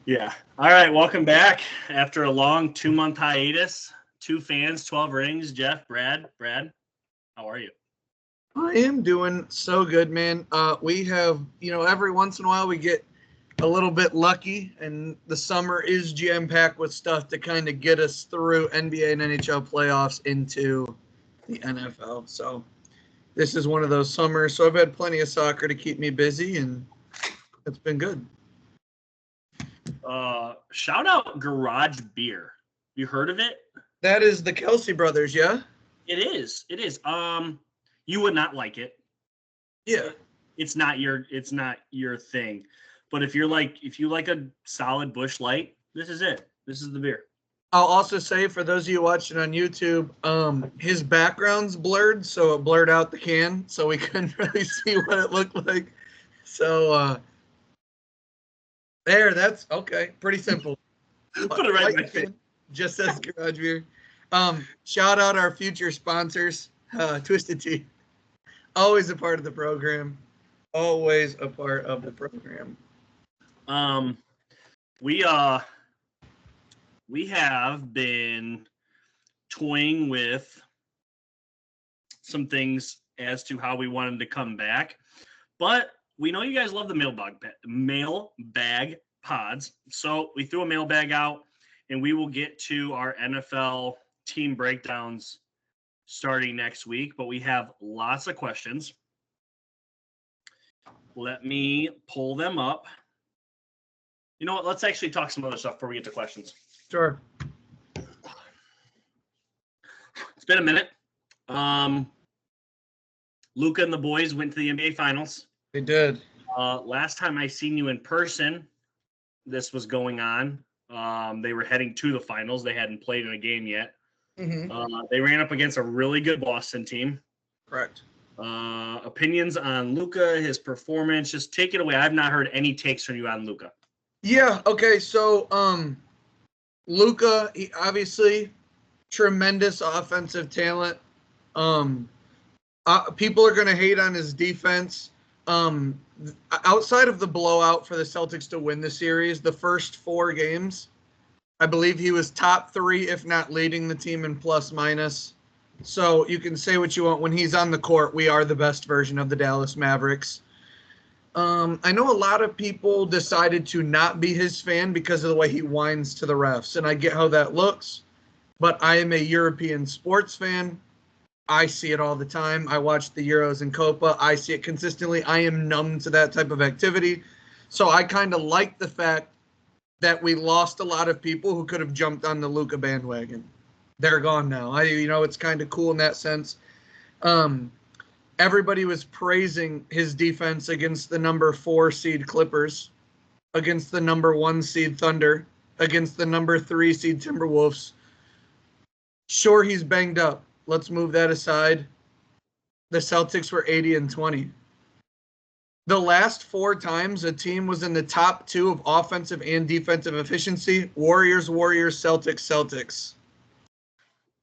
Yeah. All right. Welcome back after a long 2-month hiatus. 2 fans, 12 rings. Jeff, Brad, how are you? I am doing so good, man. We have, every once in a while we get a little bit lucky, and the summer is jam-packed with stuff to kind of get us through NBA and NHL playoffs into the NFL. So this is one of those summers. So I've had plenty of soccer to keep me busy, and it's been good. Shout out Garage Beer. You heard of it? That is the Kelsey brothers, yeah? It is. You would not like it. Yeah. It's not your thing. But if you like a solid Busch Light, this is it. This is the beer. I'll also say, for those of you watching on YouTube, his background's blurred, so it blurred out the can, so we couldn't really see what it looked like. So, that's okay. Pretty simple. Put it right in my face. Just says Garage Beer. Shout out our future sponsors, Twisted Tea. Always a part of the program. Always a part of the program. We have been toying with some things as to how we wanted to come back, but we know you guys love the mailbag pods, so we threw a mailbag out, and we will get to our NFL team breakdowns starting next week, but we have lots of questions. Let me pull them up. You know what? Let's actually talk some other stuff before we get to questions. Sure. It's been a minute. Luka and the boys went to the NBA Finals. They did. Last time I seen you in person, this was going on. They were heading to the finals. They hadn't played in a game yet. Mm-hmm. They ran up against a really good Boston team. Correct. Opinions on Luka, his performance. Just take it away. I've not heard any takes from you on Luka. Yeah. Okay. So, Luka, he obviously tremendous offensive talent. People are going to hate on his defense. Outside of the blowout for the Celtics to win the series, the first 4 games, I believe he was top 3, if not leading the team in plus minus. So you can say what you want. When he's on the court, we are the best version of the Dallas Mavericks. I know a lot of people decided to not be his fan because of the way he whines to the refs, and I get how that looks, but I am a European sports fan. I see it all the time. I watch the Euros and Copa. I see it consistently. I am numb to that type of activity. So I kind of like the fact that we lost a lot of people who could have jumped on the Luka bandwagon. They're gone now. It's kind of cool in that sense. Everybody was praising his defense against the number 4 seed Clippers, against the number 1 seed Thunder, against the number 3 seed Timberwolves. Sure, he's banged up. Let's move that aside. The Celtics were 80-20. The last 4 times a team was in the top 2 of offensive and defensive efficiency, Warriors, Celtics.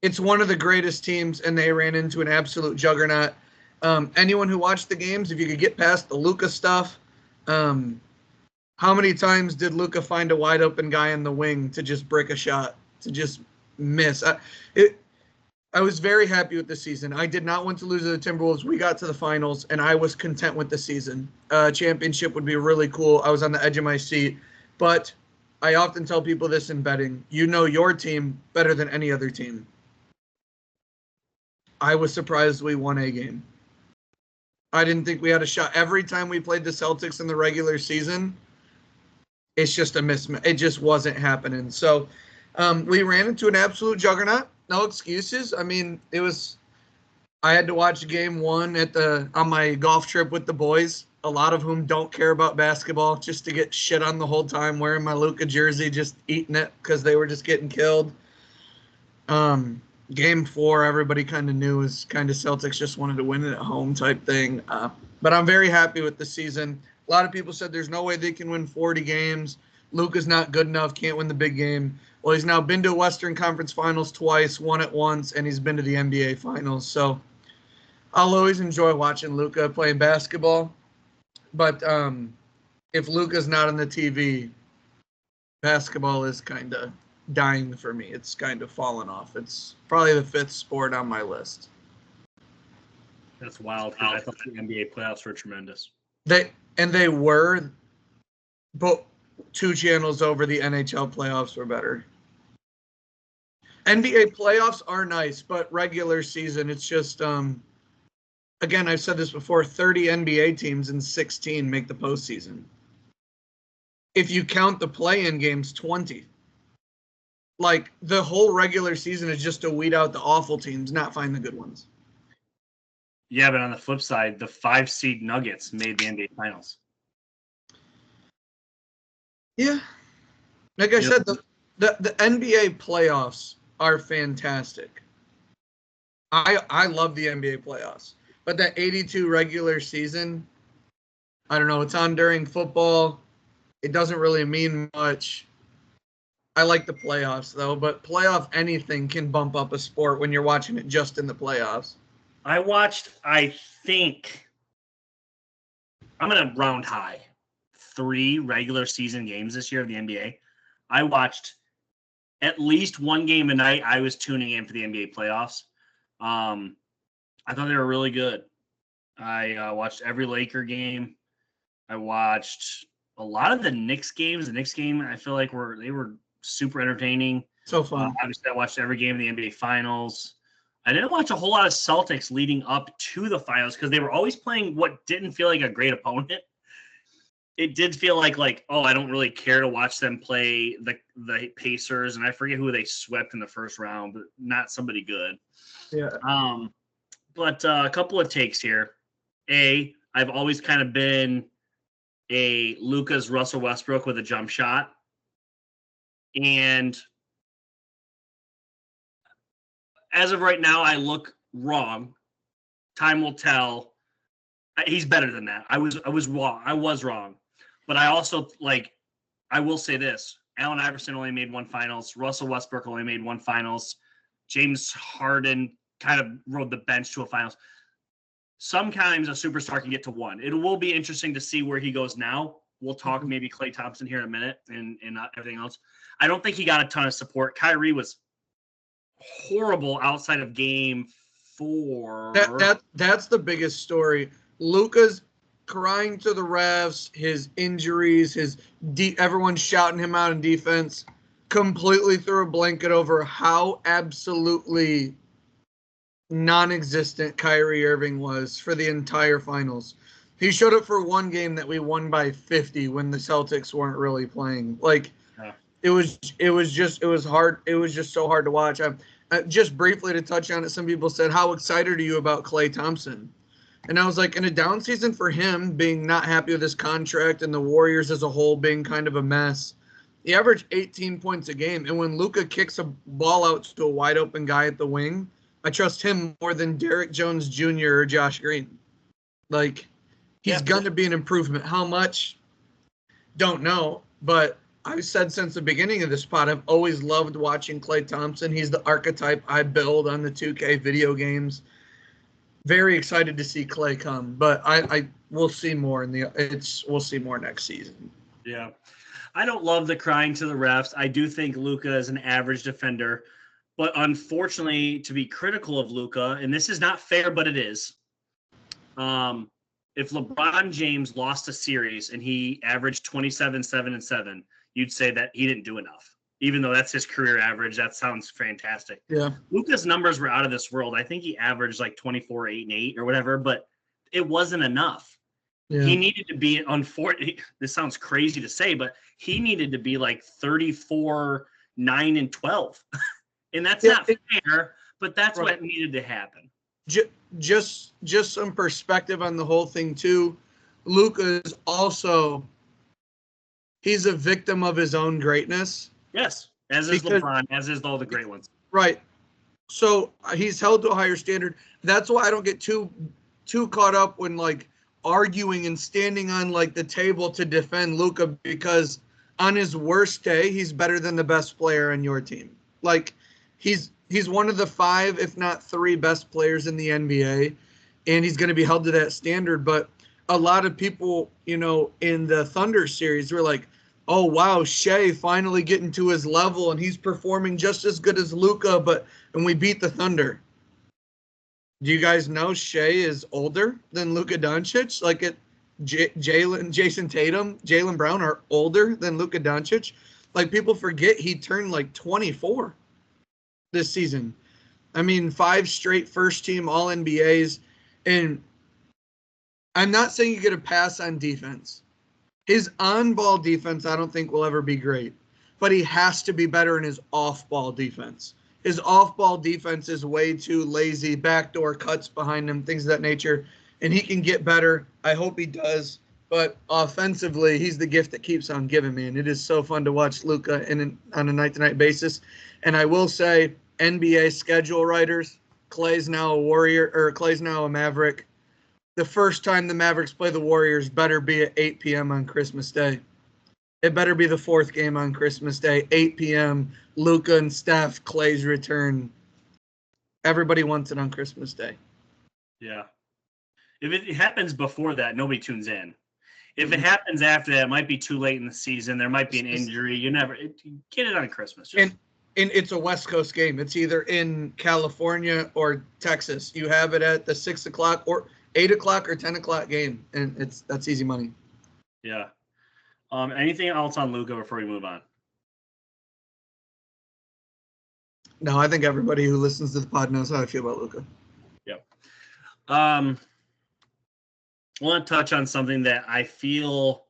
It's one of the greatest teams, and they ran into an absolute juggernaut. Anyone who watched the games, if you could get past the Luka stuff, how many times did Luka find a wide open guy in the wing to just break a shot, to just miss? I was very happy with the season. I did not want to lose to the Timberwolves. We got to the finals, and I was content with the season. Championship would be really cool. I was on the edge of my seat. But I often tell people this in betting. You know your team better than any other team. I was surprised we won a game. I didn't think we had a shot. Every time we played the Celtics in the regular season, it's just a mismatch. It just wasn't happening. So we ran into an absolute juggernaut. No excuses. I mean, I had to watch game 1 on my golf trip with the boys, a lot of whom don't care about basketball, just to get shit on the whole time, wearing my Luka jersey, just eating it because they were just getting killed. Game 4, everybody kind of knew was kind of Celtics just wanted to win it at home type thing. But I'm very happy with the season. A lot of people said there's no way they can win 40 games. Luka's not good enough, can't win the big game. Well, he's now been to Western Conference Finals twice, won it once, and he's been to the NBA Finals. So I'll always enjoy watching Luka playing basketball. But if Luka's not on the TV, basketball is kind of dying for me. It's kind of fallen off. It's probably the 5th sport on my list. That's wild because I thought the NBA playoffs were tremendous. They were, but 2 channels over, the NHL playoffs were better. NBA playoffs are nice, but regular season, it's just, again, I've said this before, 30 NBA teams and 16 make the postseason. If you count the play-in games, 20. Like, the whole regular season is just to weed out the awful teams, not find the good ones. Yeah, but on the flip side, the 5-seed Nuggets made the NBA Finals. Yeah. Like I said, the NBA playoffs are fantastic. I love the NBA playoffs. But that 82 regular season, I don't know, it's on during football. It doesn't really mean much. I like the playoffs, though, but playoff anything can bump up a sport when you're watching it just in the playoffs. I watched, I think, I'm going to round high, 3 regular season games this year of the NBA. I watched at least 1 game a night. I was tuning in for the NBA playoffs. I thought they were really good. I watched every Laker game. I watched a lot of the Knicks games. The Knicks game, I feel like they were super entertaining. So fun. Obviously, I watched every game of the NBA Finals. I didn't watch a whole lot of Celtics leading up to the finals because they were always playing what didn't feel like a great opponent. It did feel like I don't really care to watch them play the Pacers, and I forget who they swept in the first round, but not somebody good. Yeah. But a couple of takes here. I've always kind of been a Luka's Russell Westbrook with a jump shot. And as of right now, I look wrong. Time will tell. He's better than that. I was wrong. I was wrong. But I also, I will say this. Allen Iverson only made 1 finals. Russell Westbrook only made 1 finals. James Harden kind of rode the bench to a finals. Sometimes a superstar can get to 1. It will be interesting to see where he goes now. We'll talk maybe Klay Thompson here in a minute and everything else. I don't think he got a ton of support. Kyrie was horrible outside of game 4. That's the biggest story. Luka's crying to the refs, his injuries, everyone shouting him out in defense, completely threw a blanket over how absolutely non-existent Kyrie Irving was for the entire finals. He showed up for 1 game that we won by 50 when the Celtics weren't really playing. It was hard. It was just so hard to watch. Just briefly to touch on it, some people said, how excited are you about Klay Thompson? And I was like, in a down season for him, being not happy with his contract and the Warriors as a whole being kind of a mess, he averaged 18 points a game. And when Luka kicks a ball out to a wide open guy at the wing, I trust him more than Derrick Jones Jr. or Josh Green. He's going to be an improvement. How much? Don't know. But I've said since the beginning of this pod, I've always loved watching Klay Thompson. He's the archetype I build on the 2K video games. Very excited to see Klay come, but I will see more we'll see more next season. Yeah. I don't love the crying to the refs. I do think Luka is an average defender, but unfortunately, to be critical of Luka, and this is not fair, but it is. If LeBron James lost a series and he averaged 27, 7, and 7, you'd say that he didn't do enough. Even though that's his career average, that sounds fantastic. Yeah. Luka's numbers were out of this world. I think he averaged 24, 8, and 8 or whatever, but it wasn't enough. Yeah. He needed to be, this sounds crazy to say, but he needed to be 34, 9, and 12. And that's not fair, but that's right. What needed to happen. Just some perspective on the whole thing, too. Luka is also, he's a victim of his own greatness. Yes, as is LeBron, as is all the great ones. Right. So he's held to a higher standard. That's why I don't get too caught up when arguing and standing on the table to defend Luka, because on his worst day, he's better than the best player on your team. He's one of the 5, if not 3 best players in the NBA, and he's going to be held to that standard. But a lot of people, in the Thunder series were like, oh, wow, Shea finally getting to his level and he's performing just as good as Luka, and we beat the Thunder. Do you guys know Shea is older than Luka Doncic? Like Jason Tatum, Jaylen Brown are older than Luka Doncic. Like people forget he turned like 24 this season. I mean, 5 straight first team All NBAs. And I'm not saying you get a pass on defense. His on-ball defense, I don't think will ever be great, but he has to be better in his off-ball defense. His off-ball defense is way too lazy, backdoor cuts behind him, things of that nature, and he can get better. I hope he does, but offensively, he's the gift that keeps on giving me, and it is so fun to watch Luka on a night-to-night basis. And I will say, NBA schedule writers, Clay's now a Maverick. The first time the Mavericks play the Warriors better be at 8 p.m. on Christmas Day. It better be the 4th game on Christmas Day, 8 p.m., Luka and Steph, Clay's return. Everybody wants it on Christmas Day. Yeah. If it happens before that, nobody tunes in. If it happens after that, it might be too late in the season. There might be an injury. Get it on Christmas. And it's a West Coast game. It's either in California or Texas. You have it at the 6 o'clock or 8 o'clock or 10 o'clock game, and that's easy money. Yeah. Anything else on Luka before we move on? No, I think everybody who listens to the pod knows how I feel about Luka. Yep. I want to touch on something that I feel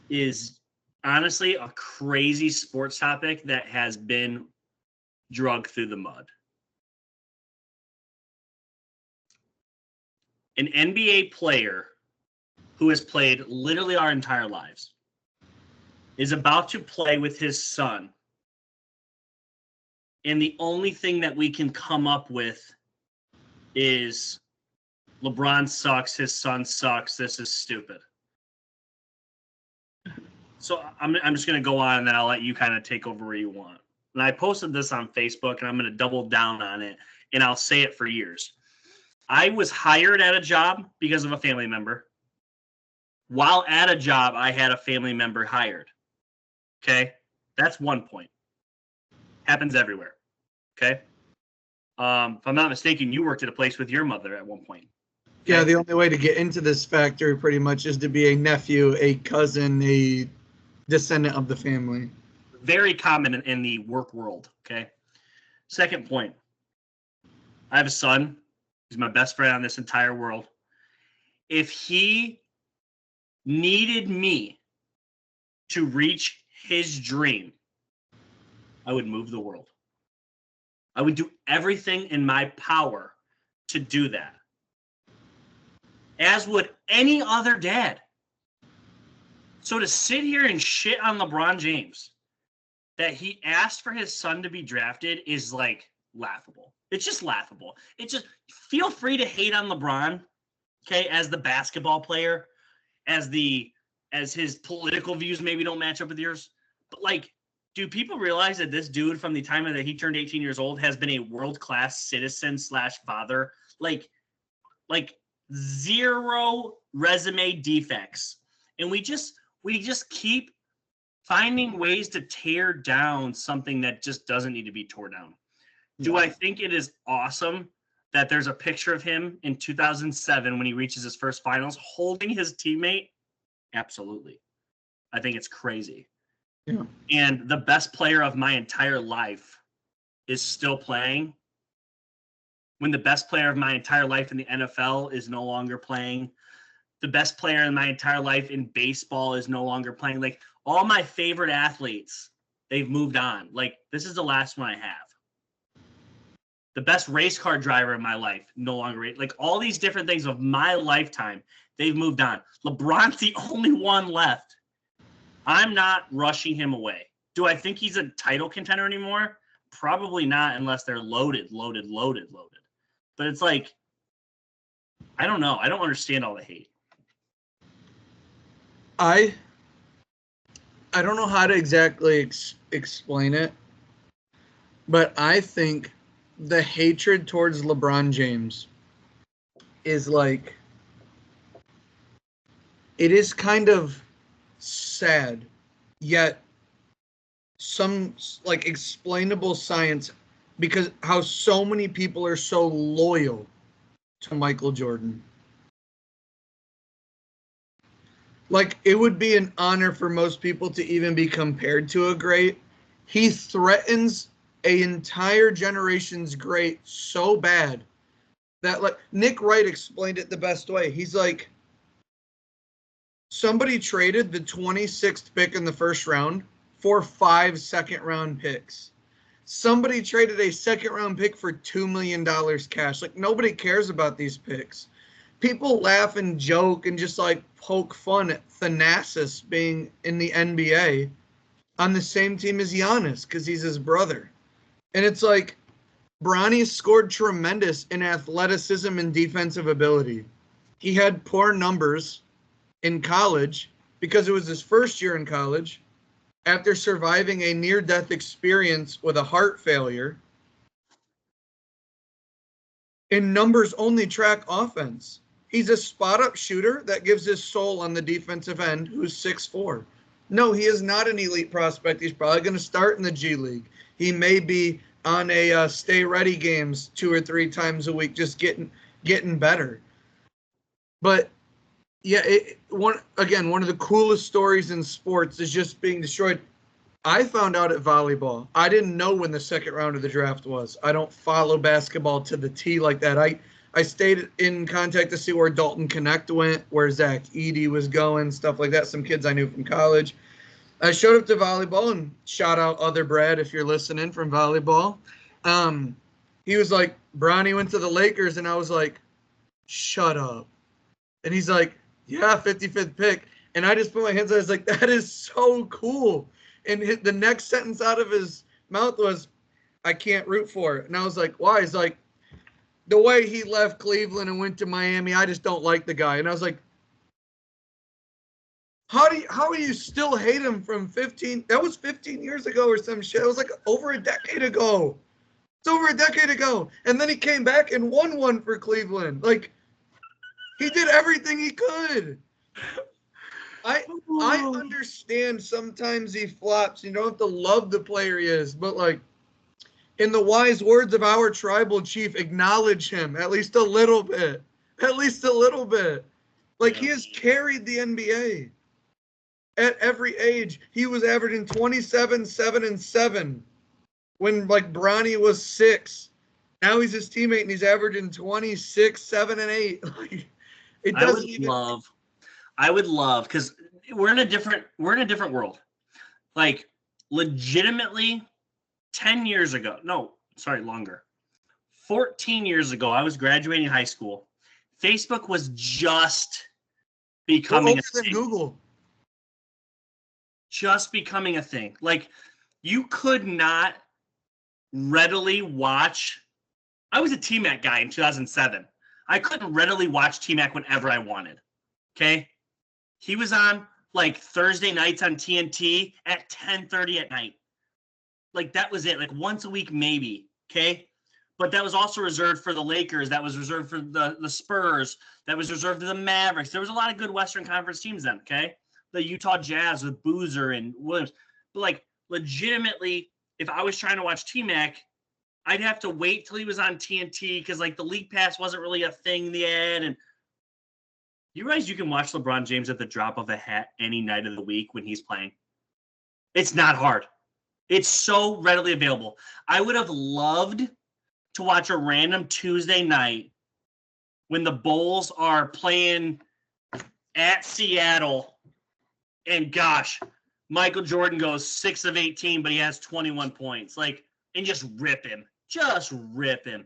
is honestly a crazy sports topic that has been dragged through the mud. An NBA player who has played literally our entire lives is about to play with his son. And the only thing that we can come up with is LeBron sucks, his son sucks, this is stupid. So I'm just going to go on and then I'll let you kind of take over where you want. And I posted this on Facebook and I'm going to double down on it and I'll say it for years. I was hired at a job because of a family member. While at a job, I had a family member hired. Okay? That's one point. Happens everywhere. Okay? If I'm not mistaken, you worked at a place with your mother at one point. Okay? Yeah, the only way to get into this factory pretty much is to be a nephew, a cousin, a descendant of the family. Very common in the work world. Okay? Second point. I have a son. He's my best friend on this entire world. If he needed me to reach his dream, I would move the world. I would do everything in my power to do that. As would any other dad. So to sit here and shit on LeBron James that he asked for his son to be drafted is like laughable. It's just laughable. It's just feel free to hate on LeBron, okay, as the basketball player, as his political views maybe don't match up with yours. But like, do people realize that this dude from the time that he turned 18 years old has been a world-class citizen / father? Like zero resume defects. And we just keep finding ways to tear down something that just doesn't need to be torn down. Do I think it is awesome that there's a picture of him in 2007 when he reaches his first finals holding his teammate? Absolutely. I think it's crazy. Yeah. And the best player of my entire life is still playing. When the best player of my entire life in the NFL is no longer playing. The best player in my entire life in baseball is no longer playing. Like all my favorite athletes, they've moved on. Like this is the last one I have. The best race car driver in my life, no longer. Like all these different things of my lifetime, they've moved on. LeBron's the only one left. I'm not rushing him away. Do I think he's a title contender anymore? Probably not unless they're loaded. But it's like, I don't know. I don't understand all the hate. I don't know how to exactly explain it, but I think the hatred towards LeBron James is like it is kind of sad, yet some like explainable science because how so many people are so loyal to Michael Jordan. Like, it would be an honor for most people to even be compared to a great. He threatens an entire generation's great so bad that, like, Nick Wright explained it the best way. He's like, somebody traded the 26th pick in the first round for 5 second-round picks. Somebody traded a second-round pick for $2 million cash. Like, nobody cares about these picks. People laugh and joke and just like poke fun at Thanasis being in the NBA on the same team as Giannis because he's his brother. And it's like Bronny scored tremendous in athleticism and defensive ability. He had poor numbers in college because it was his first year in college after surviving a near-death experience with a heart failure. And numbers only track offense. He's a spot-up shooter that gives his soul on the defensive end who's 6'4". No, he is not an elite prospect. He's probably going to start in the G League. He may be on a stay-ready games 2 or 3 times a week, just getting better. But, yeah, one of the coolest stories in sports is just being destroyed. I found out at volleyball. I didn't know when the second round of the draft was. I don't follow basketball to the T like that. I stayed in contact to see where Dalton Connect went, where Zach Edey was going, stuff like that. Some kids I knew from college. I showed up to volleyball, and shout out Other Brad if you're listening from volleyball. He was like, Bronny went to the Lakers, and I was like, shut up. And he's like, yeah, 55th pick. And I just put my hands on it. I was like, that is so cool. And the next sentence out of his mouth was, I can't root for it. And I was like, why? He's like, the way he left Cleveland and went to Miami, I just don't like the guy. And I was like, how do you still hate him from 15? That was 15 years ago or some shit. It was like over a decade ago. It's over a decade ago. And then he came back and won one for Cleveland. Like, he did everything he could. I understand sometimes he flops. You don't have to love the player he is, but like, in the wise words of our tribal chief, acknowledge him at least a little bit. At least a little bit. Like, he has carried the NBA at every age. He was averaging 27, 7, and 7 when, like, Bronny was 6. Now he's his teammate, and he's averaging 26, 7, and 8. Like, it doesn't I would love, because we're in a different world. Like, legitimately, 10 years ago, no, sorry, longer. 14 years ago, I was graduating high school. Facebook was just becoming a thing. Google. Just becoming a thing. Like, you could not readily watch. I was a T-Mac guy in 2007. I couldn't readily watch T-Mac whenever I wanted. Okay? He was on, like, Thursday nights on TNT at 10:30 at night. Like, that was it. Like, once a week, maybe. Okay? But that was also reserved for the Lakers. That was reserved for the Spurs. That was reserved for the Mavericks. There was a lot of good Western Conference teams then, okay? The Utah Jazz with Boozer and Williams. But, like, legitimately, if I was trying to watch T-Mac, I'd have to wait till he was on TNT because, like, the League Pass wasn't really a thing yet. And you realize you can watch LeBron James at the drop of a hat any night of the week when he's playing? It's not hard. It's so readily available. I would have loved to watch a random Tuesday night when the Bulls are playing at Seattle, and gosh, Michael Jordan goes 6 of 18, but he has 21 points. Like, and just rip him. Just rip him.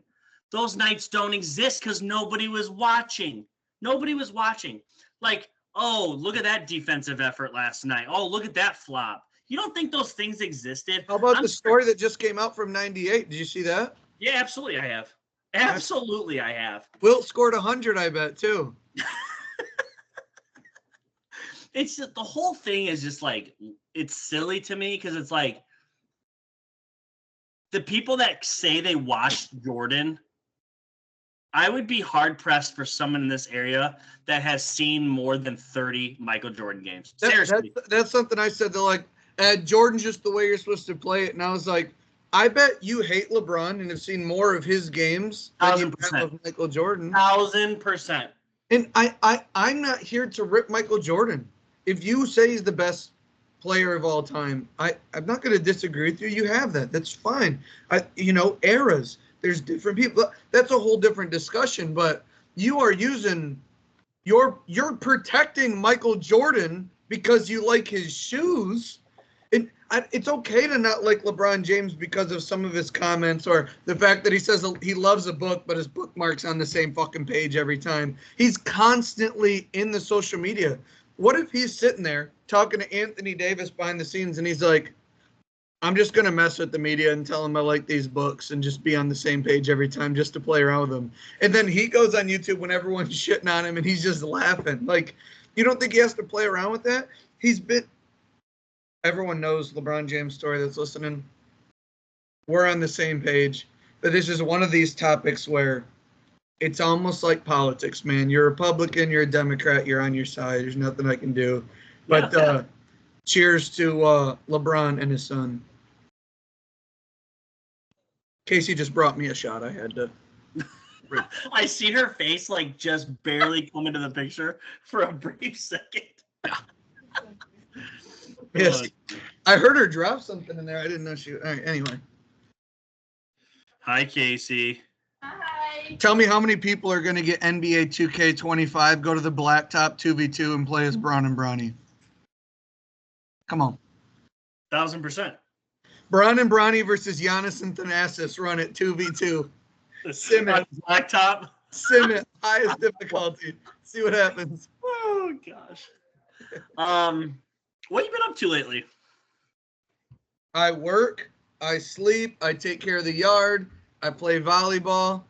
Those nights don't exist because nobody was watching. Nobody was watching. Like, oh, look at that defensive effort last night. Oh, look at that flop. You don't think those things existed? How about the story that just came out from 98? Did you see that? Yeah, absolutely I have. Absolutely I have. Wilt scored 100, I bet, too. It's just, the whole thing is just like, it's silly to me because it's like the people that say they watched Jordan I would be hard-pressed for someone in this area that has seen more than 30 Michael Jordan games. Seriously. That's something I said. They're like, Jordan's just the way you're supposed to play it. And I was like, I bet you hate LeBron and have seen more of his games than you have of Michael Jordan. 1,000%. And I'm not here to rip Michael Jordan. If you say he's the best player of all time, I'm not going to disagree with you. You have that. That's fine. Eras. There's different people. That's a whole different discussion. But you are using you're protecting Michael Jordan because you like his shoes. It's okay to not like LeBron James because of some of his comments or the fact that he says he loves a book, but his bookmark's on the same fucking page every time. He's constantly in the social media. What if he's sitting there talking to Anthony Davis behind the scenes and he's like, I'm just going to mess with the media and tell them I like these books and just be on the same page every time just to play around with them. And then he goes on YouTube when everyone's shitting on him and he's just laughing. Like, you don't think he has to play around with that? Everyone knows LeBron James' story that's listening. We're on the same page. But this is one of these topics where it's almost like politics, man. You're a Republican, you're a Democrat, you're on your side. There's nothing I can do. But cheers to LeBron and his son. Casey just brought me a shot. I had to. I see her face like just barely come into the picture for a brief second. Yes, I heard her drop something in there. I didn't know she. All right, anyway. Hi, Casey. Hi. Tell me how many people are going to get NBA 2K25, go to the Blacktop 2v2, and play as Braun and Bronny. Come on. 1,000%. Braun and Bronny versus Giannis and Thanasis run at 2v2. Sim it. Blacktop. Sim it. Highest difficulty. See what happens. Oh, gosh. What have you been up to lately? I work. I sleep. I take care of the yard. I play volleyball.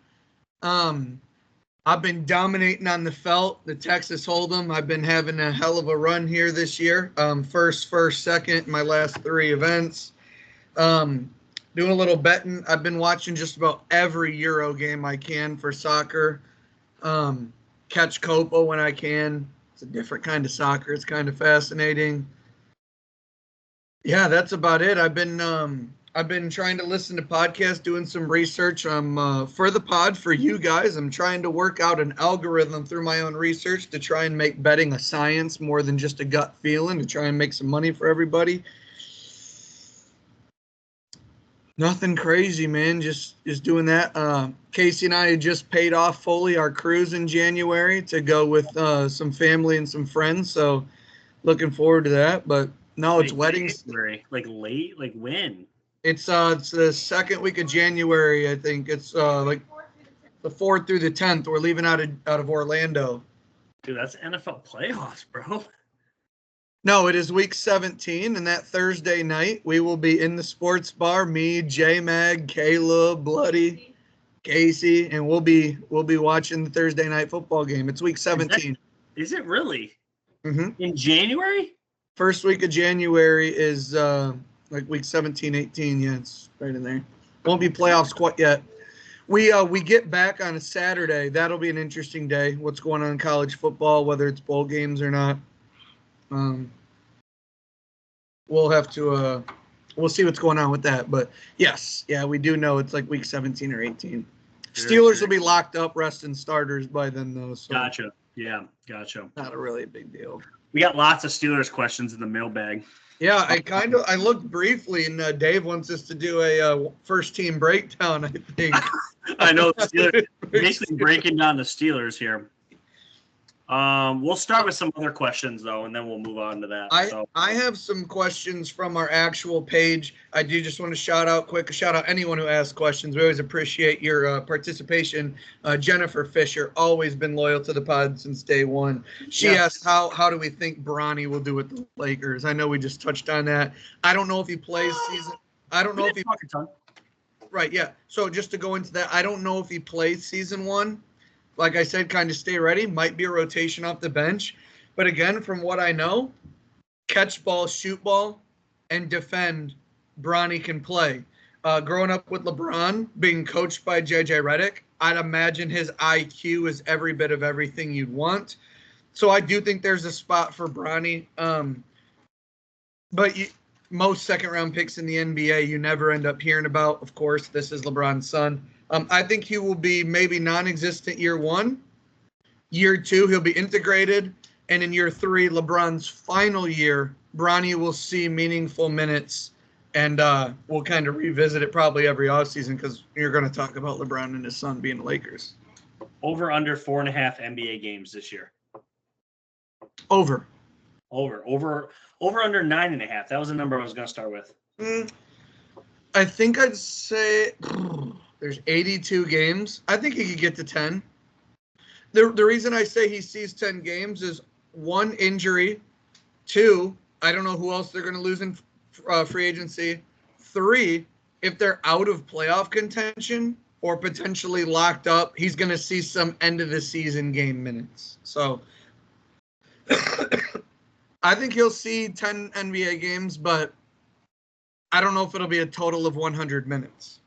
I've been dominating on the felt, the Texas Hold'em. I've been having a hell of a run here this year. First, second, my last 3 events. Doing a little betting. I've been watching just about every Euro game I can for soccer. Catch Copa when I can. It's a different kind of soccer. It's kind of fascinating. Yeah, that's about it. I've been trying to listen to podcasts, doing some research for the pod for you guys. I'm trying to work out an algorithm through my own research to try and make betting a science more than just a gut feeling, to try and make some money for everybody. Nothing crazy, man. Just doing that. Casey and I had just paid off fully our cruise in January to go with some family and some friends. So looking forward to that. But no, it's weddings. Like late? Like when? It's the second week of January, I think. It's like the 4th through the 10th. We're leaving out of Orlando. Dude, that's NFL playoffs, bro. No, it is week 17, and that Thursday night we will be in the sports bar. Me, J-Mag, Caleb, Bloody, Casey, and we'll be watching the Thursday night football game. It's week 17. Is it really? Mm-hmm. In January? First week of January is like week 17, 18. Yeah, it's right in there. Won't be playoffs quite yet. We get back on a Saturday. That'll be an interesting day. What's going on in college football, whether it's bowl games or not. We'll have to we'll see what's going on with that. But yes, yeah, we do know it's like week 17 or 18. Steelers will be locked up, resting starters by then, though. So Gotcha. Yeah, gotcha. Not a really big deal. We got lots of Steelers questions in the mailbag. Yeah, I looked briefly, and Dave wants us to do a first team breakdown, I think. I know the Steelers, basically breaking down the Steelers here. We'll start with some other questions though, and then we'll move on to that. I have some questions from our actual page. I do just want to shout out anyone who asks questions. We always appreciate your participation. Jennifer Fisher, always been loyal to the pod since day one. She asked how do we think Bronny will do with the Lakers? I know we just touched on that. I don't know if he plays season. I don't know if he. Right, yeah. So just to go into that, I don't know if he plays season 1. Like I said, kind of stay ready. Might be a rotation off the bench. But again, from what I know, catch ball, shoot ball, and defend, Bronny can play. Growing up with LeBron, being coached by J.J. Redick, I'd imagine his IQ is every bit of everything you'd want. So I do think there's a spot for Bronny. But most second-round picks in the NBA you never end up hearing about. Of course, this is LeBron's son. I think he will be maybe non-existent year 1. Year 2, he'll be integrated. And in year 3, LeBron's final year, Bronny will see meaningful minutes. And we'll kind of revisit it probably every offseason because you're going to talk about LeBron and his son being the Lakers. Over under 4.5 NBA games this year. Over under 9.5. That was the number I was going to start with. I think I'd say there's 82 games. I think he could get to 10. The reason I say he sees 10 games is 1, injury. 2, I don't know who else they're going to lose in free agency. 3, if they're out of playoff contention or potentially locked up, he's going to see some end of the season game minutes. So I think he'll see 10 NBA games, but I don't know if it'll be a total of 100 minutes.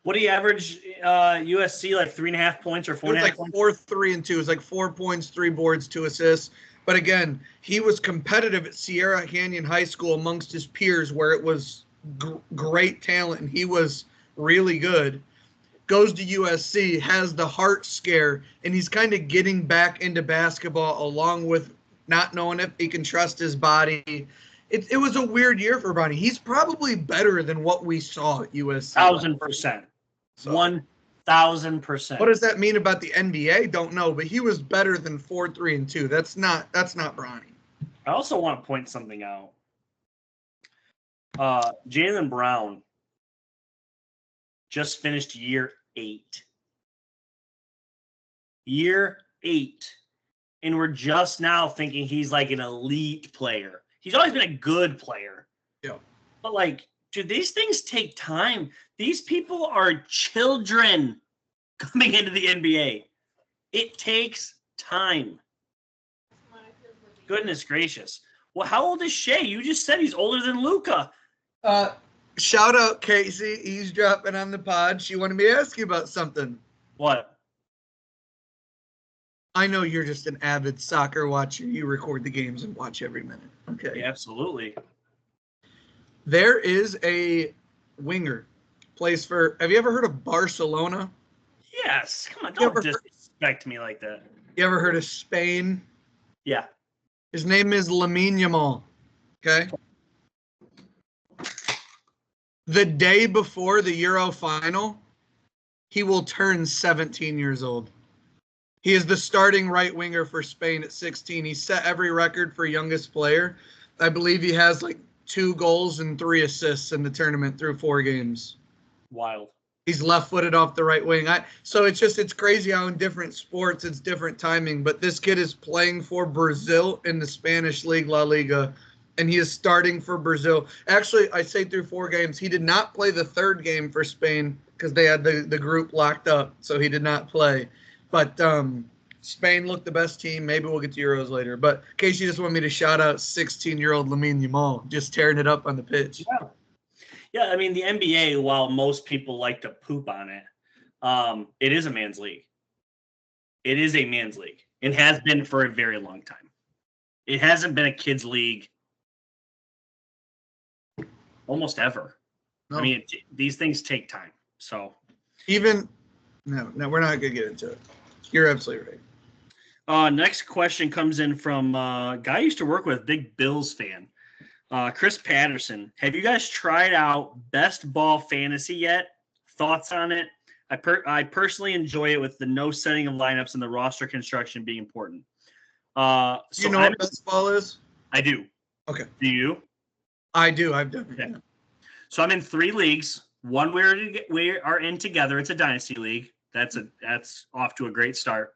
What do you average USC, like 3.5 points or 4.5 points? 4, 3, and 2. It was like 4 points, 3 boards, 2 assists. But again, he was competitive at Sierra Canyon High School amongst his peers where it was great talent, and he was really good. Goes to USC, has the heart scare, and he's kind of getting back into basketball along with not knowing if he can trust his body. It was a weird year for Bronny. He's probably better than what we saw at USC. 1,000%. 1,000%. What does that mean about the NBA? Don't know, but he was better than 4, 3, and 2. That's not Bronny. I also want to point something out. Jaylen Brown just finished year 8. Year 8. And we're just now thinking he's like an elite player. He's always been a good player. Yeah. But like, dude, these things take time. These people are children coming into the NBA. It takes time. Goodness gracious. Well, how old is Shea? You just said he's older than Luka. Shout out Casey, eavesdropping on the pod. She wanted me to ask you about something. What? I know you're just an avid soccer watcher. You record the games and watch every minute. Okay. Yeah, absolutely. There is a winger. Plays for, have you ever heard of Barcelona? Yes. Come on, don't disrespect me like that. You ever heard of Spain? Yeah. His name is Lamine Yamal. Okay. The day before the Euro final, he will turn 17 years old. He is the starting right winger for Spain at 16. He set every record for youngest player. I believe he has like 2 goals and 3 assists in the tournament through 4 games. Wild. He's left-footed off the right wing. So it's crazy how in different sports it's different timing. But this kid is playing for Brazil in the Spanish league, La Liga, and he is starting for Brazil. Actually, I say through 4 games. He did not play the 3rd game for Spain because they had the group locked up, so he did not play. But Spain looked the best team. Maybe we'll get to Euros later. But Casey just wanted me to shout out 16-year-old Lamine Yamal, just tearing it up on the pitch. Yeah, I mean, the NBA, while most people like to poop on it, it is a man's league. It is a man's league. It has been for a very long time. It hasn't been a kids' league almost ever. No. I mean, these things take time. So No, we're not going to get into it. You're absolutely right. Next question comes in from a guy I used to work with, big Bills fan. Chris Patterson. Have you guys tried out Best Ball Fantasy yet? Thoughts on it? I personally enjoy it with the no setting of lineups and the roster construction being important. So you know what Best Ball is? I do. Okay. Do you? I do. I've done it. Okay. Yeah. So I'm in 3 leagues. One we are in together. It's a dynasty league. That's off to a great start.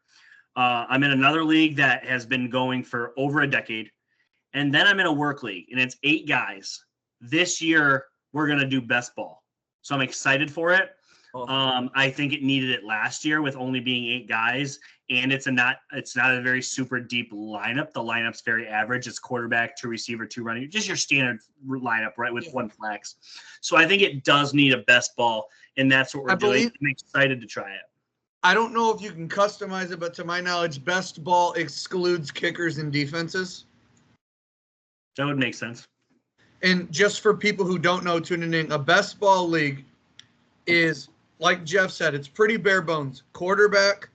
I'm in another league that has been going for over a decade. And then I'm in a work league, and it's 8 guys. This year, we're going to do best ball. So I'm excited for it. I think it needed it last year with only being 8 guys. and it's not a very super deep lineup. The lineup's very average. It's quarterback, 2 receiver, 2 running, just your standard lineup, right, with 1 flex. So I think it does need a best ball, and that's what we're doing. I'm excited to try it. I don't know if you can customize it, but to my knowledge, best ball excludes kickers and defenses. That would make sense. And just for people who don't know, tuning in, a best ball league is, like Jeff said, it's pretty bare bones. Quarterback,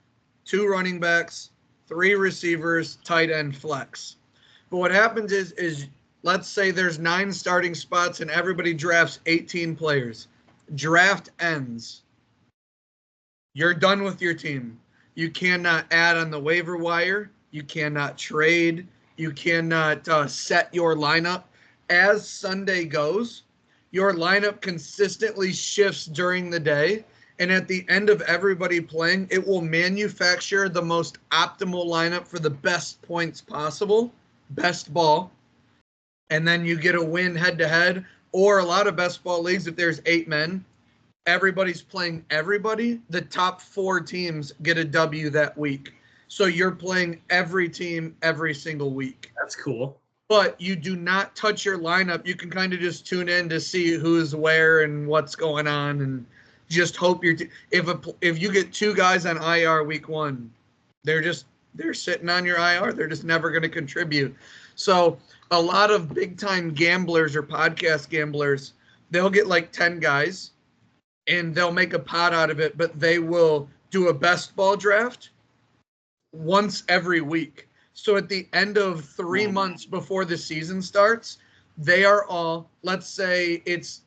2 running backs, 3 receivers, tight end, flex. But what happens is let's say there's 9 starting spots and everybody drafts 18 players. Draft ends. You're done with your team. You cannot add on the waiver wire. You cannot trade. You cannot set your lineup. As Sunday goes, your lineup consistently shifts during the day. And at the end of everybody playing, it will manufacture the most optimal lineup for the best points possible, best ball. And then you get a win head-to-head. Or a lot of best ball leagues, if there's 8 men, everybody's playing everybody. The top 4 teams get a W that week. So you're playing every team every single week. That's cool. But you do not touch your lineup. You can kind of just tune in to see who's where and what's going on, and just hope if you get 2 guys on IR week 1, they're sitting on your IR. They're just never going to contribute. So a lot of big time gamblers or podcast gamblers, they'll get like 10 guys and they'll make a pot out of it, but they will do a best ball draft once every week. So at the end of 3 months before the season starts, they are all, let's say it's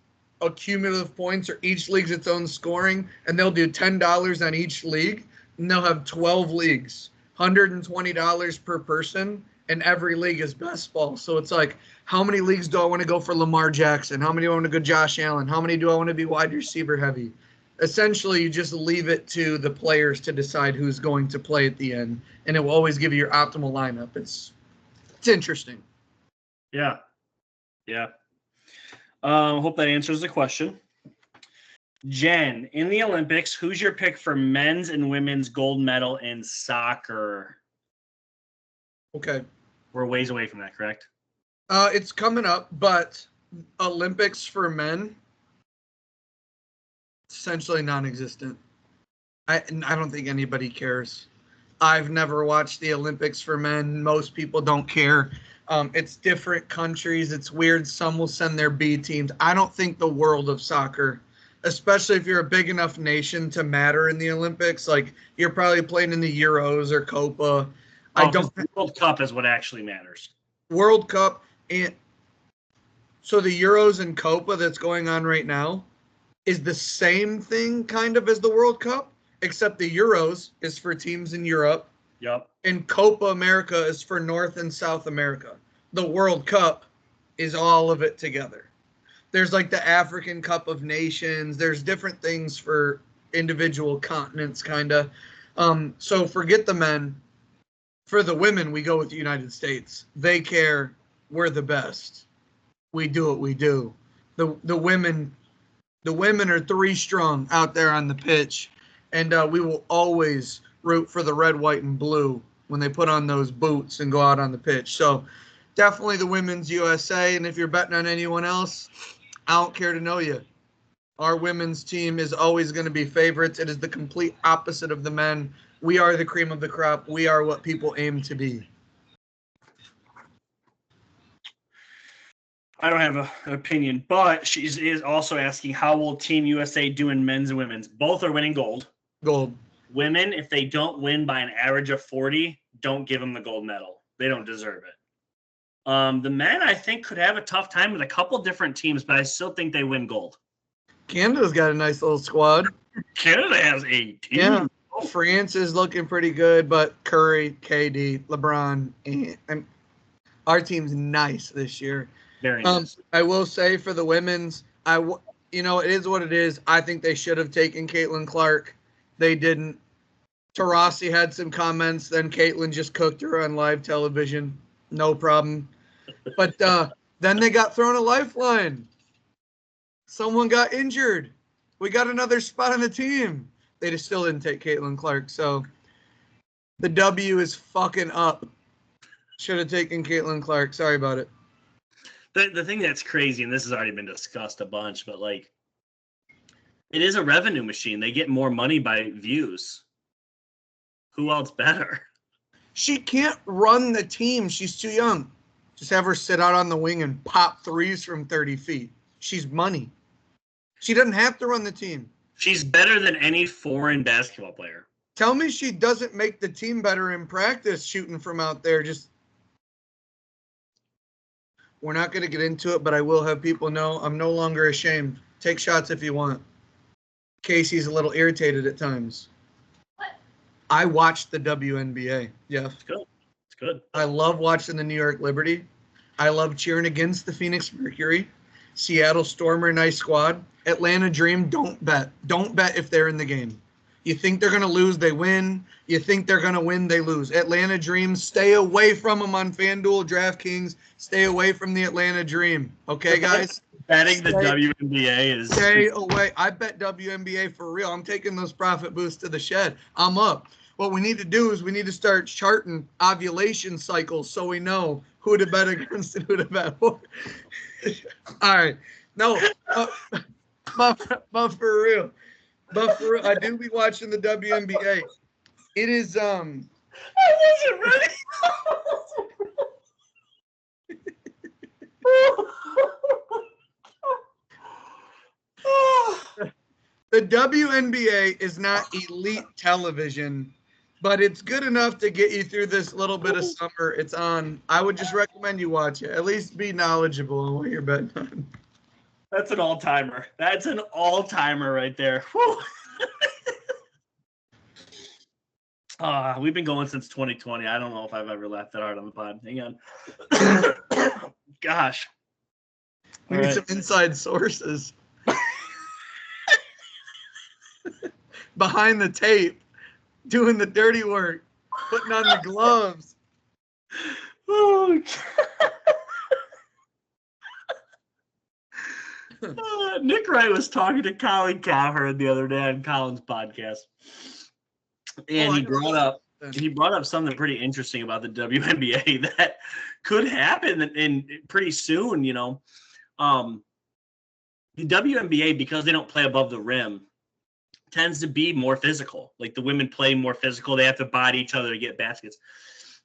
cumulative points, or each league's its own scoring, and they'll do $10 on each league, and they'll have 12 leagues, $120 per person, and every league is best ball. So it's like, how many leagues do I want to go for Lamar Jackson? How many do I want to go Josh Allen? How many do I want to be wide receiver heavy? Essentially, you just leave it to the players to decide who's going to play at the end, and it will always give you your optimal lineup. It's interesting. Yeah. Hope that answers the question. Jen, in the Olympics, who's your pick for men's and women's gold medal in soccer? Okay. We're ways away from that, correct? It's coming up, but Olympics for men, essentially non-existent. I don't think anybody cares. I've never watched the Olympics for men. Most people don't care. It's different countries. It's weird. Some will send their B teams. I don't think the world of soccer, especially if you're a big enough nation to matter in the Olympics, like you're probably playing in the Euros or Copa. The World Cup is what actually matters. World Cup, and so the Euros and Copa that's going on right now is the same thing kind of as the World Cup, except the Euros is for teams in Europe. Yep. And Copa America is for North and South America. The World Cup is all of it together. There's like the African Cup of Nations. There's different things for individual continents, kind of. So forget the men. For the women, we go with the United States. They care. We're the best. We do what we do. The women are 3 strong out there on the pitch, and we will always root for the red, white, and blue when they put on those boots and go out on the pitch. So definitely the women's USA, and if you're betting on anyone else, I don't care to know you. Our women's team is always going to be favorites. It is the complete opposite of the men. We are the cream of the crop. We are what people aim to be. I don't have an opinion, but she is also asking, how will Team USA do in men's and women's? Both are winning gold. Gold. Women, if they don't win by an average of 40, don't give them the gold medal. They don't deserve it. The men, I think, could have a tough time with a couple different teams, but I still think they win gold. Canada's got a nice little squad. Canada has a team. Yeah. France is looking pretty good, but Curry, KD, LeBron, and our team's nice this year. Very nice. I will say for the women's, it is what it is. I think they should have taken Caitlin Clark. They didn't. Taurasi had some comments, then Caitlin just cooked her on live television. No problem. But then they got thrown a lifeline. Someone got injured. We got another spot on the team. They just still didn't take Caitlin Clark. So The W is fucking up. Should have taken Caitlin Clark. Sorry about it. The thing that's crazy, and this has already been discussed a bunch, but like, it is a revenue machine. They get more money by views. Who else better? She can't run the team. She's too young. Just have her sit out on the wing and pop threes from 30 feet. She's money. She doesn't have to run the team. She's better than any foreign basketball player. Tell me she doesn't make the team better in practice shooting from out there. We're not going to get into it, but I will have people know I'm no longer ashamed. Take shots if you want. Casey's a little irritated at times. What? I watched the WNBA. Yeah. It's good. It's good. I love watching the New York Liberty. I love cheering against the Phoenix Mercury. Seattle Stormer, nice squad. Atlanta Dream, don't bet. Don't bet if they're in the game. You think they're going to lose, they win. You think they're going to win, they lose. Atlanta Dream, stay away from them on FanDuel, DraftKings. Stay away from the Atlanta Dream. Okay, guys? Betting the WNBA is... Stay away. I bet WNBA for real. I'm taking those profit boosts to the shed. I'm up. What we need to do is we need to start charting ovulation cycles so we know who to bet against and who to bet for. All right. No, but for real. I do be watching the WNBA. It is I wasn't ready. The WNBA is not elite television, but it's good enough to get you through this little bit of summer. It's on. I would just recommend you watch it. At least be knowledgeable on what you're betting on. That's an all-timer. That's an all-timer right there. We've been going since 2020. I don't know if I've ever laughed that hard on the pod. Hang on. Gosh. We need some inside sources. Behind the tape, doing the dirty work, putting on the gloves. Oh, Nick Wright was talking to Colin Cowherd the other day on Colin's podcast, and he brought up something pretty interesting about the WNBA that could happen in pretty soon. You know, the WNBA, because they don't play above the rim, tends to be more physical. Like, the women play more physical. They have to body each other to get baskets.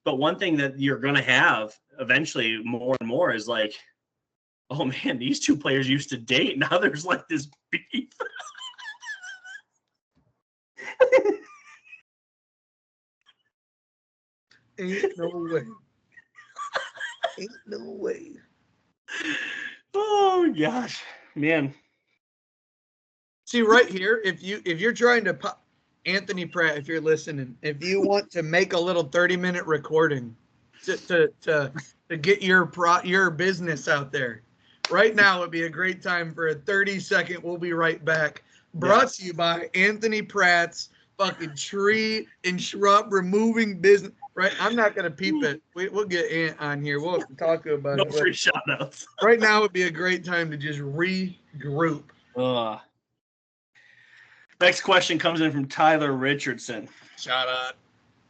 But one thing that you're going to have eventually more and more is like, oh man, these two players used to date. Now there's like this beef. Ain't no way. Ain't no way. Oh gosh, man. See, right here, if you're trying to Anthony Pratt, if you're listening, if you want to make a little 30-minute recording to get your business out there, right now would be a great time for a 30-second. We'll be right back. Brought to you by Anthony Pratt's fucking tree and shrub removing business. Right, I'm not gonna peep it. We'll get Ant on here. We'll talk about it. No free shout outs. Right now would be a great time to just regroup. Next question comes in from Tyler Richardson. Shout out.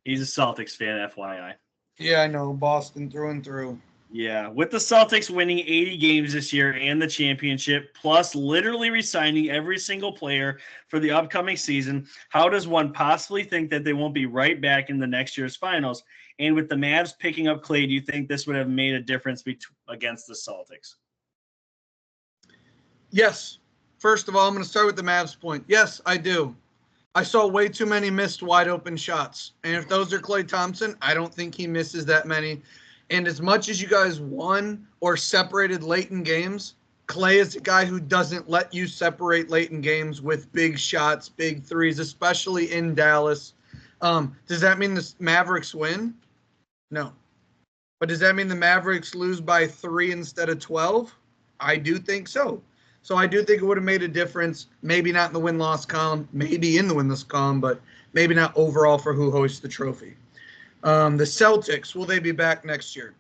He's a Celtics fan, FYI. Yeah, I know. Boston through and through. Yeah, with the Celtics winning 80 games this year and the championship, plus literally re-signing every single player for the upcoming season, how does one possibly think that they won't be right back in the next year's finals? And with the Mavs picking up Clay, do you think this would have made a difference against the Celtics? Yes. First of all, I'm going to start with the Mavs point. Yes, I do. I saw way too many missed wide open shots. And if those are Klay Thompson, I don't think he misses that many. And as much as you guys won or separated late in games, Klay is a guy who doesn't let you separate late in games with big shots, big threes, especially in Dallas. Does that mean the Mavericks win? No. But does that mean the Mavericks lose by 3 instead of 12? I do think so. So I do think it would have made a difference. Maybe not in the win-loss column, maybe in the win-loss column, but maybe not overall for who hoists the trophy. The Celtics, will they be back next year?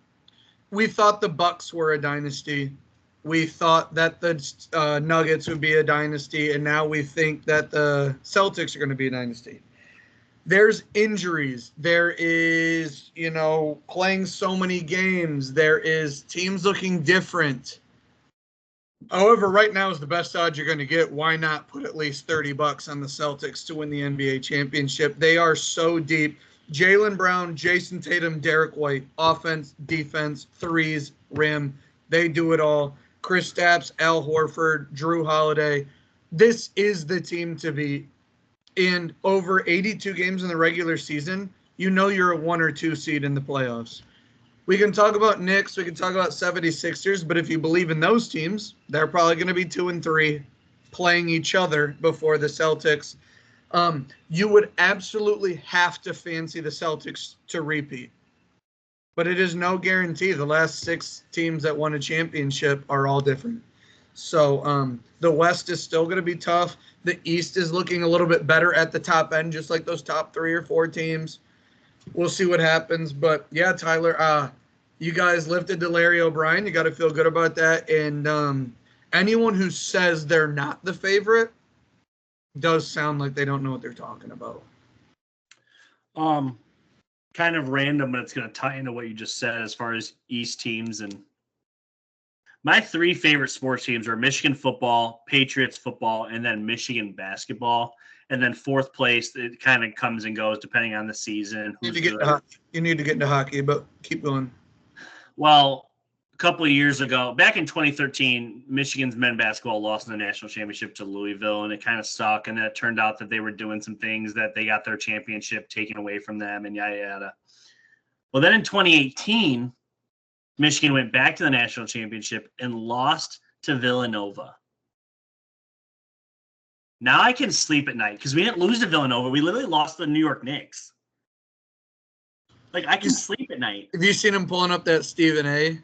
We thought the Bucks were a dynasty. We thought that the Nuggets would be a dynasty, and now we think that the Celtics are going to be a dynasty. there's injuries. There is, playing so many games. There is teams looking different. However, right now is the best odds you're going to get. Why not put at least $30 on the Celtics to win the NBA championship? They are so deep. Jaylen Brown, Jason Tatum, Derek White, offense, defense, threes, rim. They do it all. Chris Stapps, Al Horford, Drew Holiday. This is the team to beat. In over 82 games in the regular season, you're a 1 or 2 seed in the playoffs. We can talk about Knicks, we can talk about 76ers, but if you believe in those teams, they're probably going to be 2 and 3 playing each other before the Celtics. You would absolutely have to fancy the Celtics to repeat. But it is no guarantee. The last 6 teams that won a championship are all different. So the West is still going to be tough. The East is looking a little bit better at the top end, just like those top 3 or 4 teams. We'll see what happens. But, yeah, Tyler, you guys lifted to Larry O'Brien. You got to feel good about that. And anyone who says they're not the favorite does sound like they don't know what they're talking about. Kind of random, but it's going to tie into what you just said as far as East teams. And my 3 favorite sports teams are Michigan football, Patriots football, and then Michigan basketball. And then 4th place, it kind of comes and goes depending on the season. You need to get into hockey, but keep going. Well, a couple of years ago, back in 2013, Michigan's men's basketball lost in the national championship to Louisville, and it kind of sucked. And then it turned out that they were doing some things that they got their championship taken away from them, and yada, yada. Well, then in 2018, Michigan went back to the national championship and lost to Villanova. Now I can sleep at night because we didn't lose to Villanova. We literally lost to the New York Knicks. Like, I can sleep at night. Have you seen him pulling up that Stephen A.